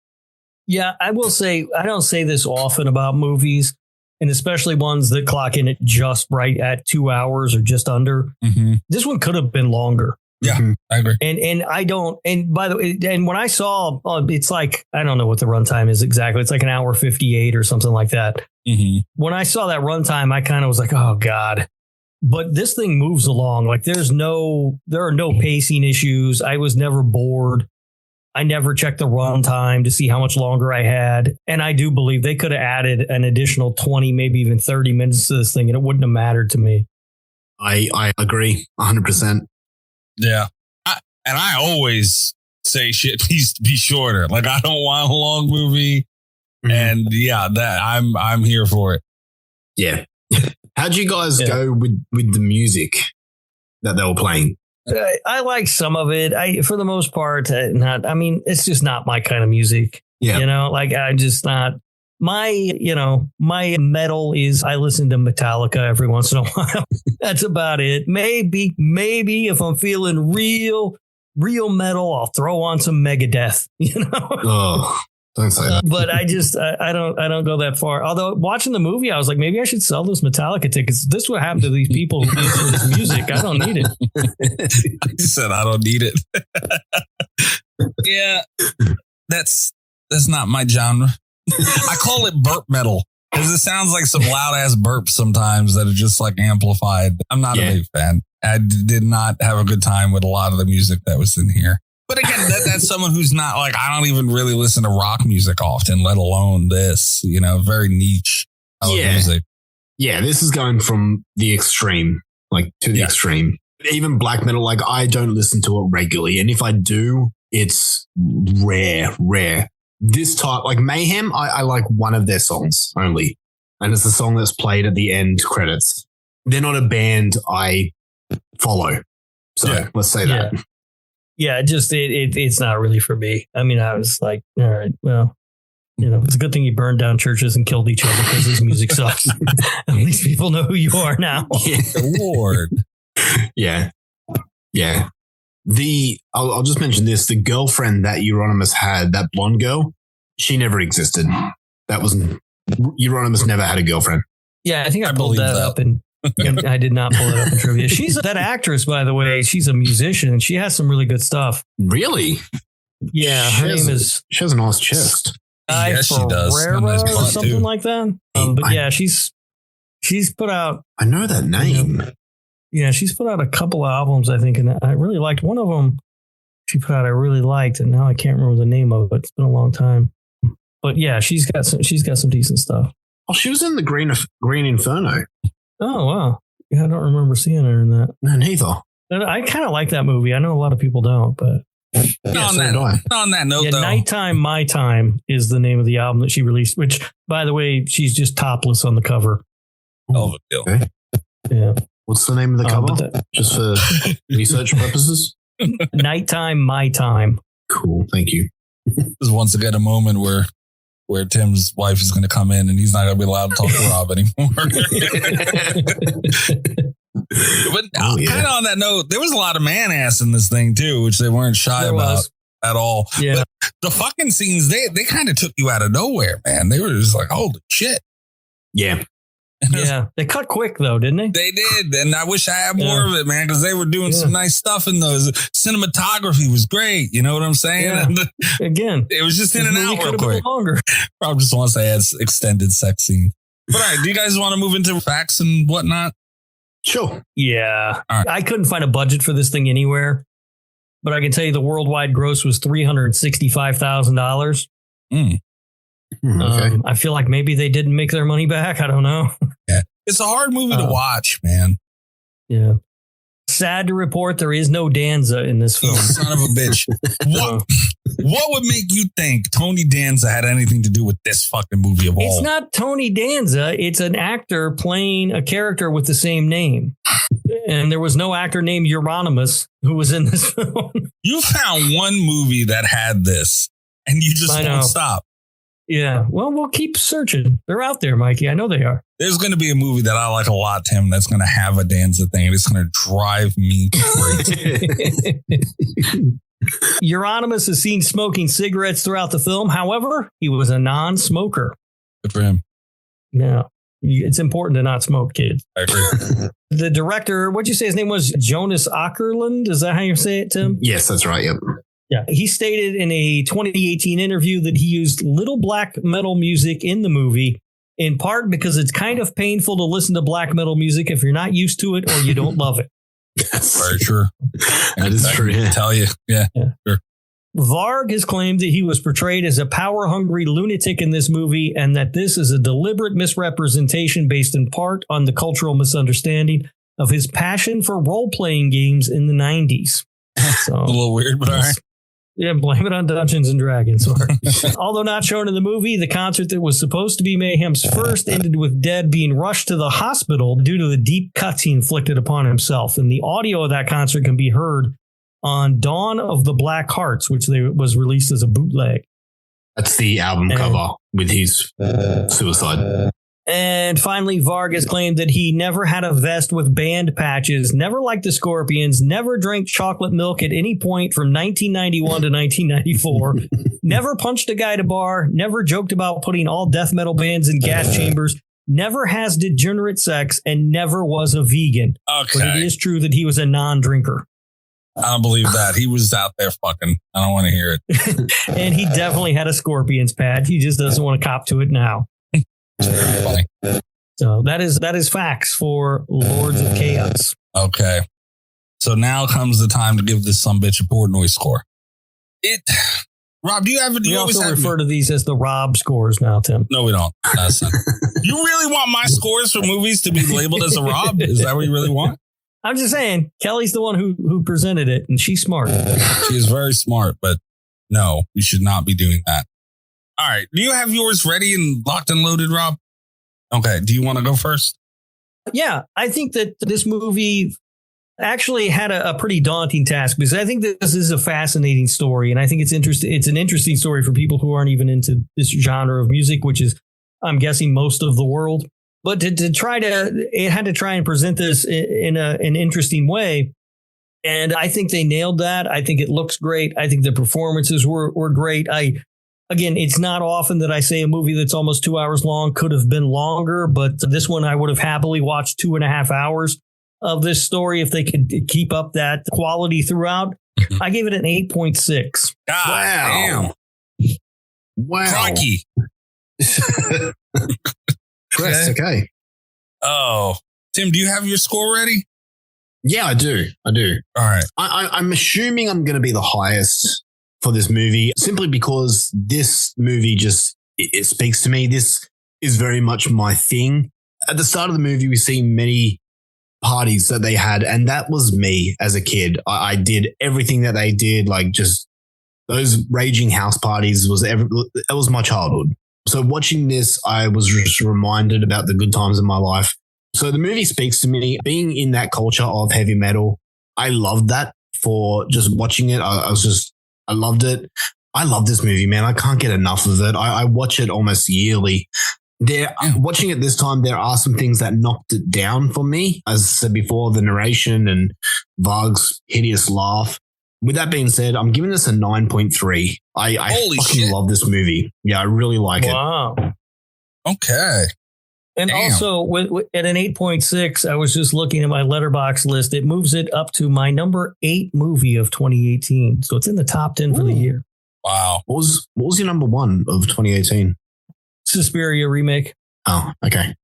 Yeah, I will say, I don't say this often about movies, and especially ones that clock in at just right at 2 hours or just under. Mm-hmm. This one could have been longer. Yeah, I agree. And I don't. And by the way, and when I saw, it's like, I don't know what the runtime is exactly. It's like an hour 58 or something like that. Mm-hmm. When I saw that runtime, I kind of was like, oh God. But this thing moves along. Like, there are no pacing issues. I was never bored. I never checked the runtime to see how much longer I had. And I do believe they could have added an additional 20, maybe even 30 minutes to this thing, and it wouldn't have mattered to me. I agree 100%. Yeah. I always say shit needs to be shorter. Like, I don't want a long movie. Mm-hmm. And yeah, that I'm here for it. Yeah. How'd you guys go with the music that they were playing? I like some of it. For the most part, it's just not my kind of music. Yeah. You know, like, I'm just not my metal is, I listen to Metallica every once in a while. That's about it. Maybe if I'm feeling real metal, I'll throw on some Megadeth, you know? Oh, don't say that. But I just, I don't go that far. Although watching the movie, I was like, maybe I should sell those Metallica tickets. This is what happened to these people who listen to this music. I don't need it. I said, I don't need it. Yeah, that's not my genre. I call it burp metal because it sounds like some loud ass burps sometimes that are just like amplified. I'm not a big fan. I did not have a good time with a lot of the music that was in here. But again, that's someone who's not like, I don't even really listen to rock music often, let alone this, you know, very niche music. Yeah, this is going from the extreme, like to the extreme. Even black metal, like, I don't listen to it regularly. And if I do, it's rare. This type, like Mayhem, I like one of their songs only. And it's the song that's played at the end credits. They're not a band I follow. So let's say that. Yeah, just it's not really for me. I mean, I was like, all right, well, you know, it's a good thing you burned down churches and killed each other because this music sucks. At least people know who you are now. Yeah. Lord. Yeah. I'll just mention this. The girlfriend that Euronymous had, that blonde girl, she never existed. Euronymous never had a girlfriend. Yeah, I think I pulled that up and I did not pull it up in trivia. She's that actress, by the way. She's a musician and she has some really good stuff. Really? Yeah, her name is. She has a nice chest. Yes, she does. Nice or something too. Like that. But yeah, she's put out. I know that name. Yeah, she's put out a couple of albums, I think, and I really liked one of them. She put out I really liked, and now I can't remember the name of it. It's been a long time. But yeah, she's got some decent stuff. Oh, she was in the Green Inferno. Oh wow, yeah, I don't remember seeing her in that. No, neither. I kind of like that movie. I know a lot of people don't, but on that note, though, Nighttime, My Time is the name of the album that she released. Which, by the way, she's just topless on the cover. Oh, okay. Yeah. What's the name of the cover? Just for research purposes? Nighttime, My Time. Cool. Thank you. This is once again a moment where Tim's wife is going to come in and he's not going to be allowed to talk to Rob anymore. But kind of on that note, there was a lot of man ass in this thing too, which they weren't shy about at all. Yeah. But the fucking scenes, they kind of took you out of nowhere, man. They were just like, holy shit. Yeah. Yeah, they cut quick though, didn't they? They did, and I wish I had more of it, man, because they were doing some nice stuff in those. Cinematography was great. You know what I'm saying? Yeah. Again, it was just in and out real quick. Longer. Probably just wants to add extended sex scene. But all right, do you guys want to move into facts and whatnot? Sure. Yeah, right. I couldn't find a budget for this thing anywhere, but I can tell you the worldwide gross was $365,000. Okay. I feel like maybe they didn't make their money back. I don't know. Yeah, it's a hard movie to watch, man. Yeah. sad to report there is no Danza in this film. Son of a bitch. What would make you think Tony Danza had anything to do with this fucking movie of all? It's not Tony Danza. It's an actor playing a character with the same name. And there was no actor named Euronymous who was in this film. You found one movie that had this, and you just won't stop. Yeah. Well, we'll keep searching. They're out there, Mikey. I know they are. There's going to be a movie that I like a lot, Tim, that's going to have a Danza thing. And it's going to drive me crazy. Euronymous is seen smoking cigarettes throughout the film. However, he was a non-smoker. Good for him. Yeah. It's important to not smoke, kids. I agree. The director, what'd you say his name was? Jonas Åkerlund? Is that how you say it, Tim? Yes, that's right. Yep. Yeah. He stated in a 2018 interview that he used little black metal music in the movie, in part because it's kind of painful to listen to black metal music if you're not used to it or you don't love it. That's very true. That is true. I tell you. Yeah. Sure. Varg has claimed that he was portrayed as a power-hungry lunatic in this movie and that this is a deliberate misrepresentation based in part on the cultural misunderstanding of his passion for role-playing games in the 90s. So, a little weird, but all right. Yeah, blame it on Dungeons and Dragons. Although not shown in the movie, the concert that was supposed to be Mayhem's first ended with Dead being rushed to the hospital due to the deep cuts he inflicted upon himself. And the audio of that concert can be heard on Dawn of the Black Hearts, which was released as a bootleg. That's the album cover with his suicide. And finally, Varg has claimed that he never had a vest with band patches, never liked the Scorpions, never drank chocolate milk at any point from 1991 to 1994, never punched a guy at a bar, never joked about putting all death metal bands in gas chambers, never has degenerate sex, and never was a vegan. Okay. But it is true that he was a non-drinker. I don't believe that. He was out there fucking. I don't want to hear it. And he definitely had a Scorpions patch. He just doesn't want to cop to it now. Very funny. So that is facts for Lords of Chaos. Okay. So now comes the time to give this sumbitch a Portnoy score. Rob, do you have? We also refer to these as the Rob scores now, Tim. No, we don't. You really want my scores for movies to be labeled as a Rob? Is that what you really want? I'm just saying, Kelly's the one who presented it, and she's smart. She is very smart, but no, we should not be doing that. All right. Do you have yours ready and locked and loaded, Rob? Okay. Do you want to go first? Yeah, I think that this movie actually had a pretty daunting task because I think that this is a fascinating story. And I think it's interesting. It's an interesting story for people who aren't even into this genre of music, which is, I'm guessing, most of the world. But it had to try and present this in an interesting way. And I think they nailed that. I think it looks great. I think the performances were great. Again, it's not often that I say a movie that's almost 2 hours long could have been longer, but this one I would have happily watched 2.5 hours of this story if they could keep up that quality throughout. I gave it an 8.6. Wow. Damn. Wow. Rocky. Chris, okay. Oh, Tim, do you have your score ready? Yeah, I do. All right. I'm assuming I'm going to be the highest for this movie simply because this movie just, it speaks to me. This is very much my thing. At the start of the movie, we see many parties that they had, and that was me as a kid. I did everything that they did, like just those raging house parties it was my childhood. So watching this, I was just reminded about the good times in my life. So the movie speaks to me. Being in that culture of heavy metal, I loved that. For just watching it, I loved it. I love this movie, man. I can't get enough of it. I watch it almost yearly. Watching it this time, there are some things that knocked it down for me. As I said before, the narration and Varg's hideous laugh. With that being said, I'm giving this a 9.3. I fucking love this movie. Yeah, I really like it. Wow. Okay. And also, at an 8.6, I was just looking at my Letterboxd list. It moves it up to my number 8 movie of 2018. So it's in the top 10 for the year. Wow. What was your number 1 of 2018? Suspiria remake. Oh, okay.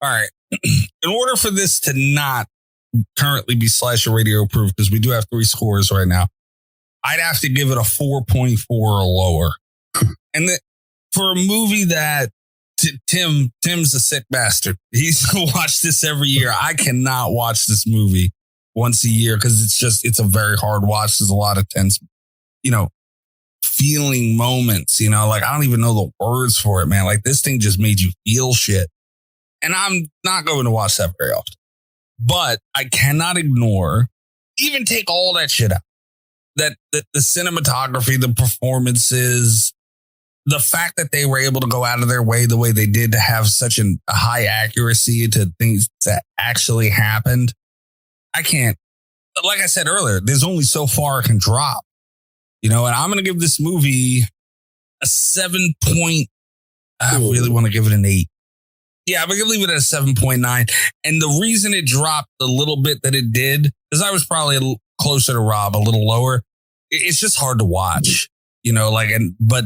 All right. In order for this to not currently be Slasher Radio approved, because we do have 3 scores right now, I'd have to give it a 4.4 or lower. And for a movie that Tim's a sick bastard. He's going to watch this every year. I cannot watch this movie once a year because it's a very hard watch. There's a lot of tense, feeling moments, like I don't even know the words for it, man. Like this thing just made you feel shit. And I'm not going to watch that very often. But I cannot ignore, even take all that shit out. That the cinematography, the performances, the fact that they were able to go out of their way the way they did to have such a high accuracy to things that actually happened. I can't, like I said earlier, there's only so far it can drop, and I'm going to give this movie a 7 point. I really want to give it an 8. Yeah, I'm going to leave it at a 7.9. And the reason it dropped a little bit that it did is I was probably closer to Rob, a little lower. It's just hard to watch, but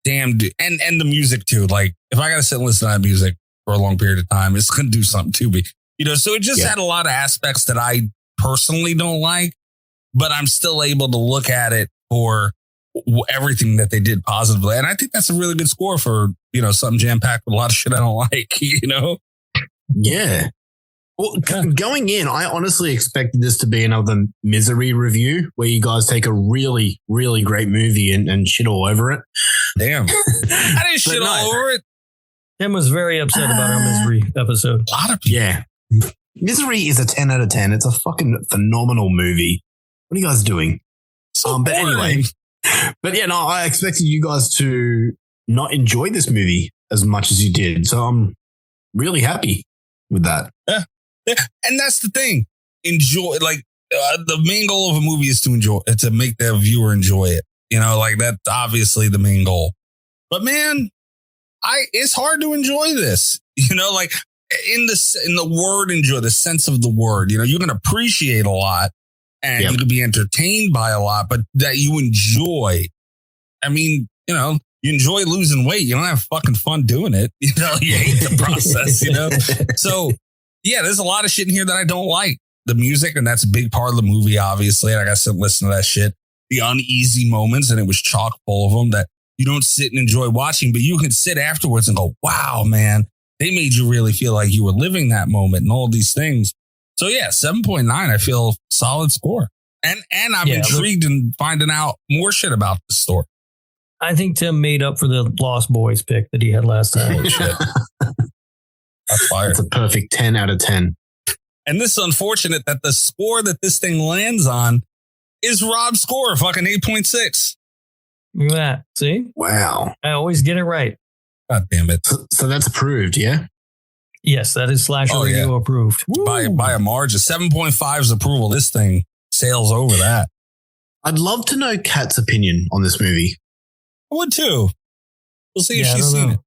damn, dude. And the music too. Like if I got to sit and listen to that music for a long period of time, it's going to do something to me, so it just had a lot of aspects that I personally don't like, but I'm still able to look at it for everything that they did positively. And I think that's a really good score for, something jam-packed with a lot of shit I don't like, Yeah. Well, going in, I honestly expected this to be another misery review where you guys take a really, really great movie and shit all over it. Damn. I didn't shit all over it. Tim was very upset about our misery episode. A lot of people. Yeah. Misery is a 10 out of 10. It's a fucking phenomenal movie. What are you guys doing? But anyway, I expected you guys to not enjoy this movie as much as you did. So I'm really happy with that. Yeah. And that's the thing. Enjoy, the main goal of a movie is to make the viewer enjoy it. That's obviously the main goal. But man, it's hard to enjoy this. In the word enjoy, the sense of the word. You can appreciate a lot and you can be entertained by a lot, but that you enjoy. I mean, you enjoy losing weight. You don't have fucking fun doing it. You hate the process, So yeah, there's a lot of shit in here that I don't like. The music, and that's a big part of the movie, obviously. And I got to sit and listen to that shit. The uneasy moments, and it was chock full of them that you don't sit and enjoy watching, but you can sit afterwards and go, wow, man, they made you really feel like you were living that moment and all these things. So yeah, 7.9, I feel solid score. And I'm intrigued in finding out more shit about the story. I think Tim made up for the Lost Boys pick that he had last time. Shit. That's fire. It's a perfect 10 out of 10. And this is unfortunate that the score that this thing lands on is Rob's score, fucking 8.6. Look at that. See? Wow. I always get it right. God damn it. So that's approved, yeah? Yes, that is Slasher Radio approved. By a margin. 7.5 is approval. This thing sails over that. I'd love to know Kat's opinion on this movie. I would too. We'll see if she's seen it.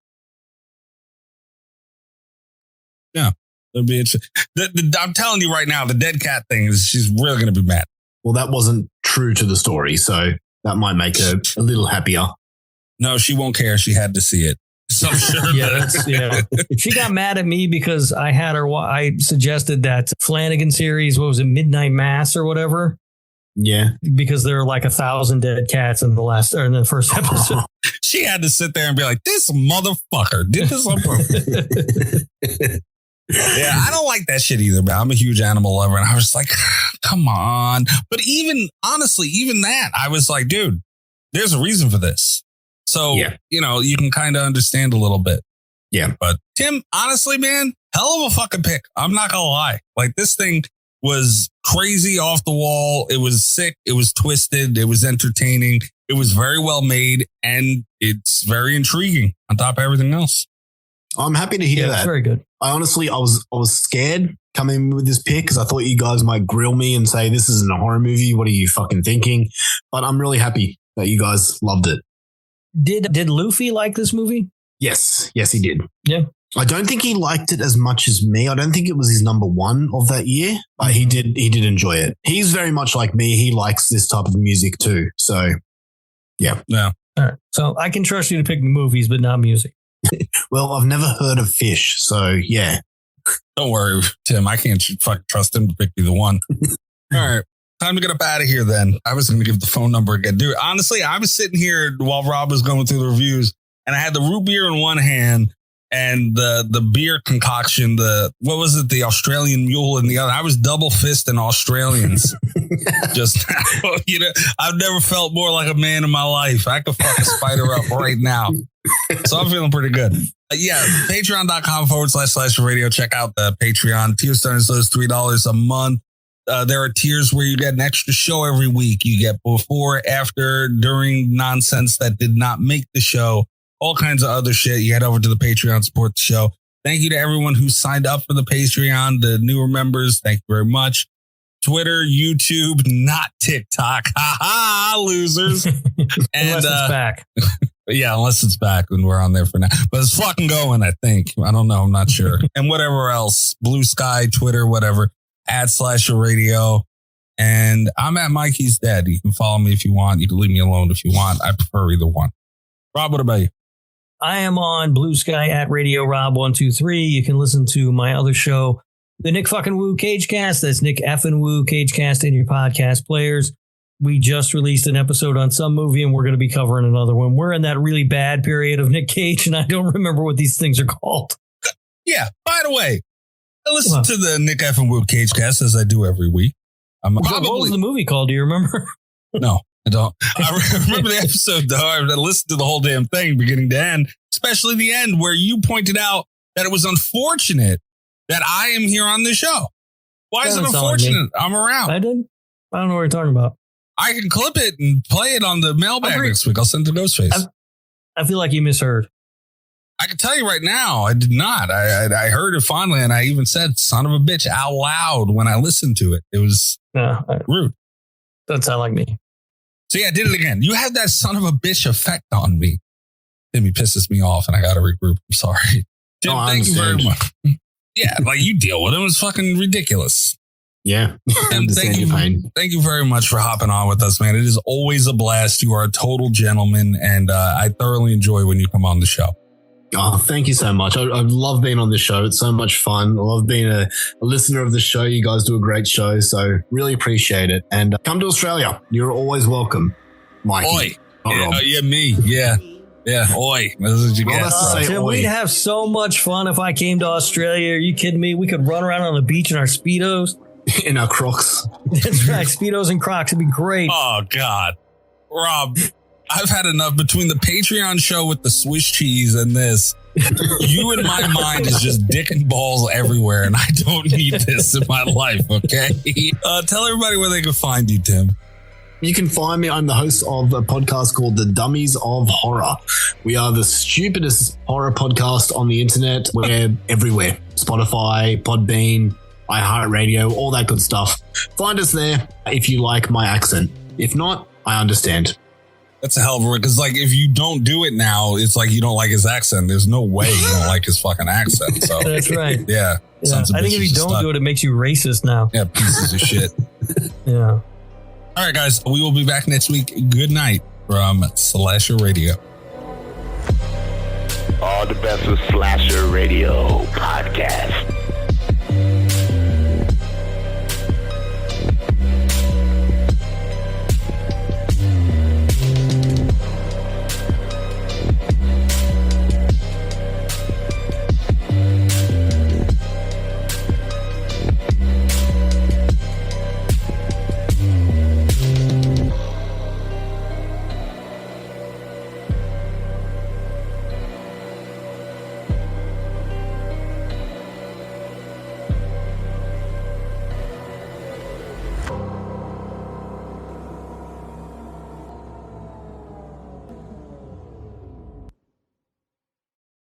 Yeah, it'll be interesting. I'm telling you right now, the dead cat thing she's really going to be mad. Well, that wasn't true to the story, so that might make her a little happier. No, she won't care. She had to see it. So I'm sure. She got mad at me because I had her. I suggested that Flanagan series. What was it, Midnight Mass or whatever? Yeah, because there are like 1,000 dead cats in the first episode. She had to sit there and be like, "This motherfucker did this on purpose." Yeah, I don't like that shit either, man. I'm a huge animal lover, and I was like, "Come on!" But even honestly, even that, I was like, "Dude, there's a reason for this." So you can kind of understand a little bit. Yeah, but Tim, honestly, man, hell of a fucking pick. I'm not gonna lie. Like this thing was crazy, off the wall. It was sick. It was twisted. It was entertaining. It was very well made, and it's very intriguing on top of everything else. I'm happy to hear that. It's very good. I honestly, I was scared coming with this pick because I thought you guys might grill me and say this isn't a horror movie. What are you fucking thinking? But I'm really happy that you guys loved it. Did Luffy like this movie? Yes, he did. Yeah. I don't think he liked it as much as me. I don't think it was his number one of that year, but he did enjoy it. He's very much like me. He likes this type of music too. So, yeah. All right. So I can trust you to pick movies, but not music. Well, I've never heard of Fish, so yeah. Don't worry, Tim. I can't fucking trust him to pick either one. All right. Time to get up out of here then. I was going to give the phone number again. Dude, honestly, I was sitting here while Rob was going through the reviews, and I had the root beer in one hand and the beer concoction, what was it? The Australian mule and the other. I was double fisting Australians. Just, I've never felt more like a man in my life. I could fuck a spider up right now. So I'm feeling pretty good. Patreon.com/radio. Check out the Patreon. Tier starting as low as $3 a month. There are tiers where you get an extra show every week. You get before, after, during nonsense that did not make the show. All kinds of other shit. You head over to the Patreon, support the show. Thank you to everyone who signed up for the Patreon, the newer members. Thank you very much. Twitter, YouTube, not TikTok. Ha ha, losers. And, unless it's back. Yeah, unless it's back and we're on there for now. But it's fucking going, I think. I don't know. I'm not sure. And whatever else. Blue Sky, Twitter, whatever. @/radio. And I'm at Mikey's Dead. You can follow me if you want. You can leave me alone if you want. I prefer either one. Rob, what about you? I am on Blue Sky at Radio Rob 123. You can listen to my other show, the Nick fucking Woo Cagecast. That's Nick effing Woo Cagecast in your podcast players. We just released an episode on some movie, and we're going to be covering another one. We're in that really bad period of Nick Cage, and I don't remember what these things are called. Yeah. By the way, I listen to the Nick effing Woo Cagecast as I do every week. What was the movie called? Do you remember? No. I don't. I remember the episode, though. I listened to the whole damn thing, beginning to end, especially the end where you pointed out that it was unfortunate that I am here on the show. Why is it unfortunate? I'm around. I don't know what you're talking about. I can clip it and play it on the mailbag next week. I'll send it to Ghostface. I feel like you misheard. I can tell you right now, I did not. I heard it finally, and I even said "son of a bitch" out loud when I listened to it. It was rude. Doesn't sound like me. So yeah, I did it again. You have that son of a bitch effect on me. Timmy pisses me off and I got to regroup. I'm sorry. Tim, thank you very much. Yeah, like you deal with him. It's fucking ridiculous. Yeah. Tim, thank you very much for hopping on with us, man. It is always a blast. You are a total gentleman, and I thoroughly enjoy when you come on the show. Oh, thank you so much. I love being on the show. It's so much fun. I love being a listener of the show. You guys do a great show, so really appreciate it. And come to Australia. You're always welcome, Mikey. Oi. Yeah, me. Yeah. Yeah. Oi. That's what you get. Tim, we'd have so much fun if I came to Australia. Are you kidding me? We could run around on the beach in our Speedos. In our Crocs. That's right. Speedos and Crocs. It'd be great. Oh, God. Rob, I've had enough between the Patreon show with the Swiss cheese and this. You in my mind is just dick and balls everywhere, and I don't need this in my life, okay? Tell everybody where they can find you, Tim. You can find me. I'm the host of a podcast called the Dummies of Horror. We are the stupidest horror podcast on the internet. We're everywhere. Spotify, Podbean, iHeartRadio, all that good stuff. Find us there if you like my accent. If not, I understand. That's a hell of a word, because like if you don't do it now, it's like you don't like his accent. There's no way you don't like his fucking accent. So that's right. Yeah. I think if you don't do it, it makes you racist now. Yeah, pieces of shit. Yeah. All right, guys. We will be back next week. Good night from Slasher Radio. All the best with Slasher Radio Podcast.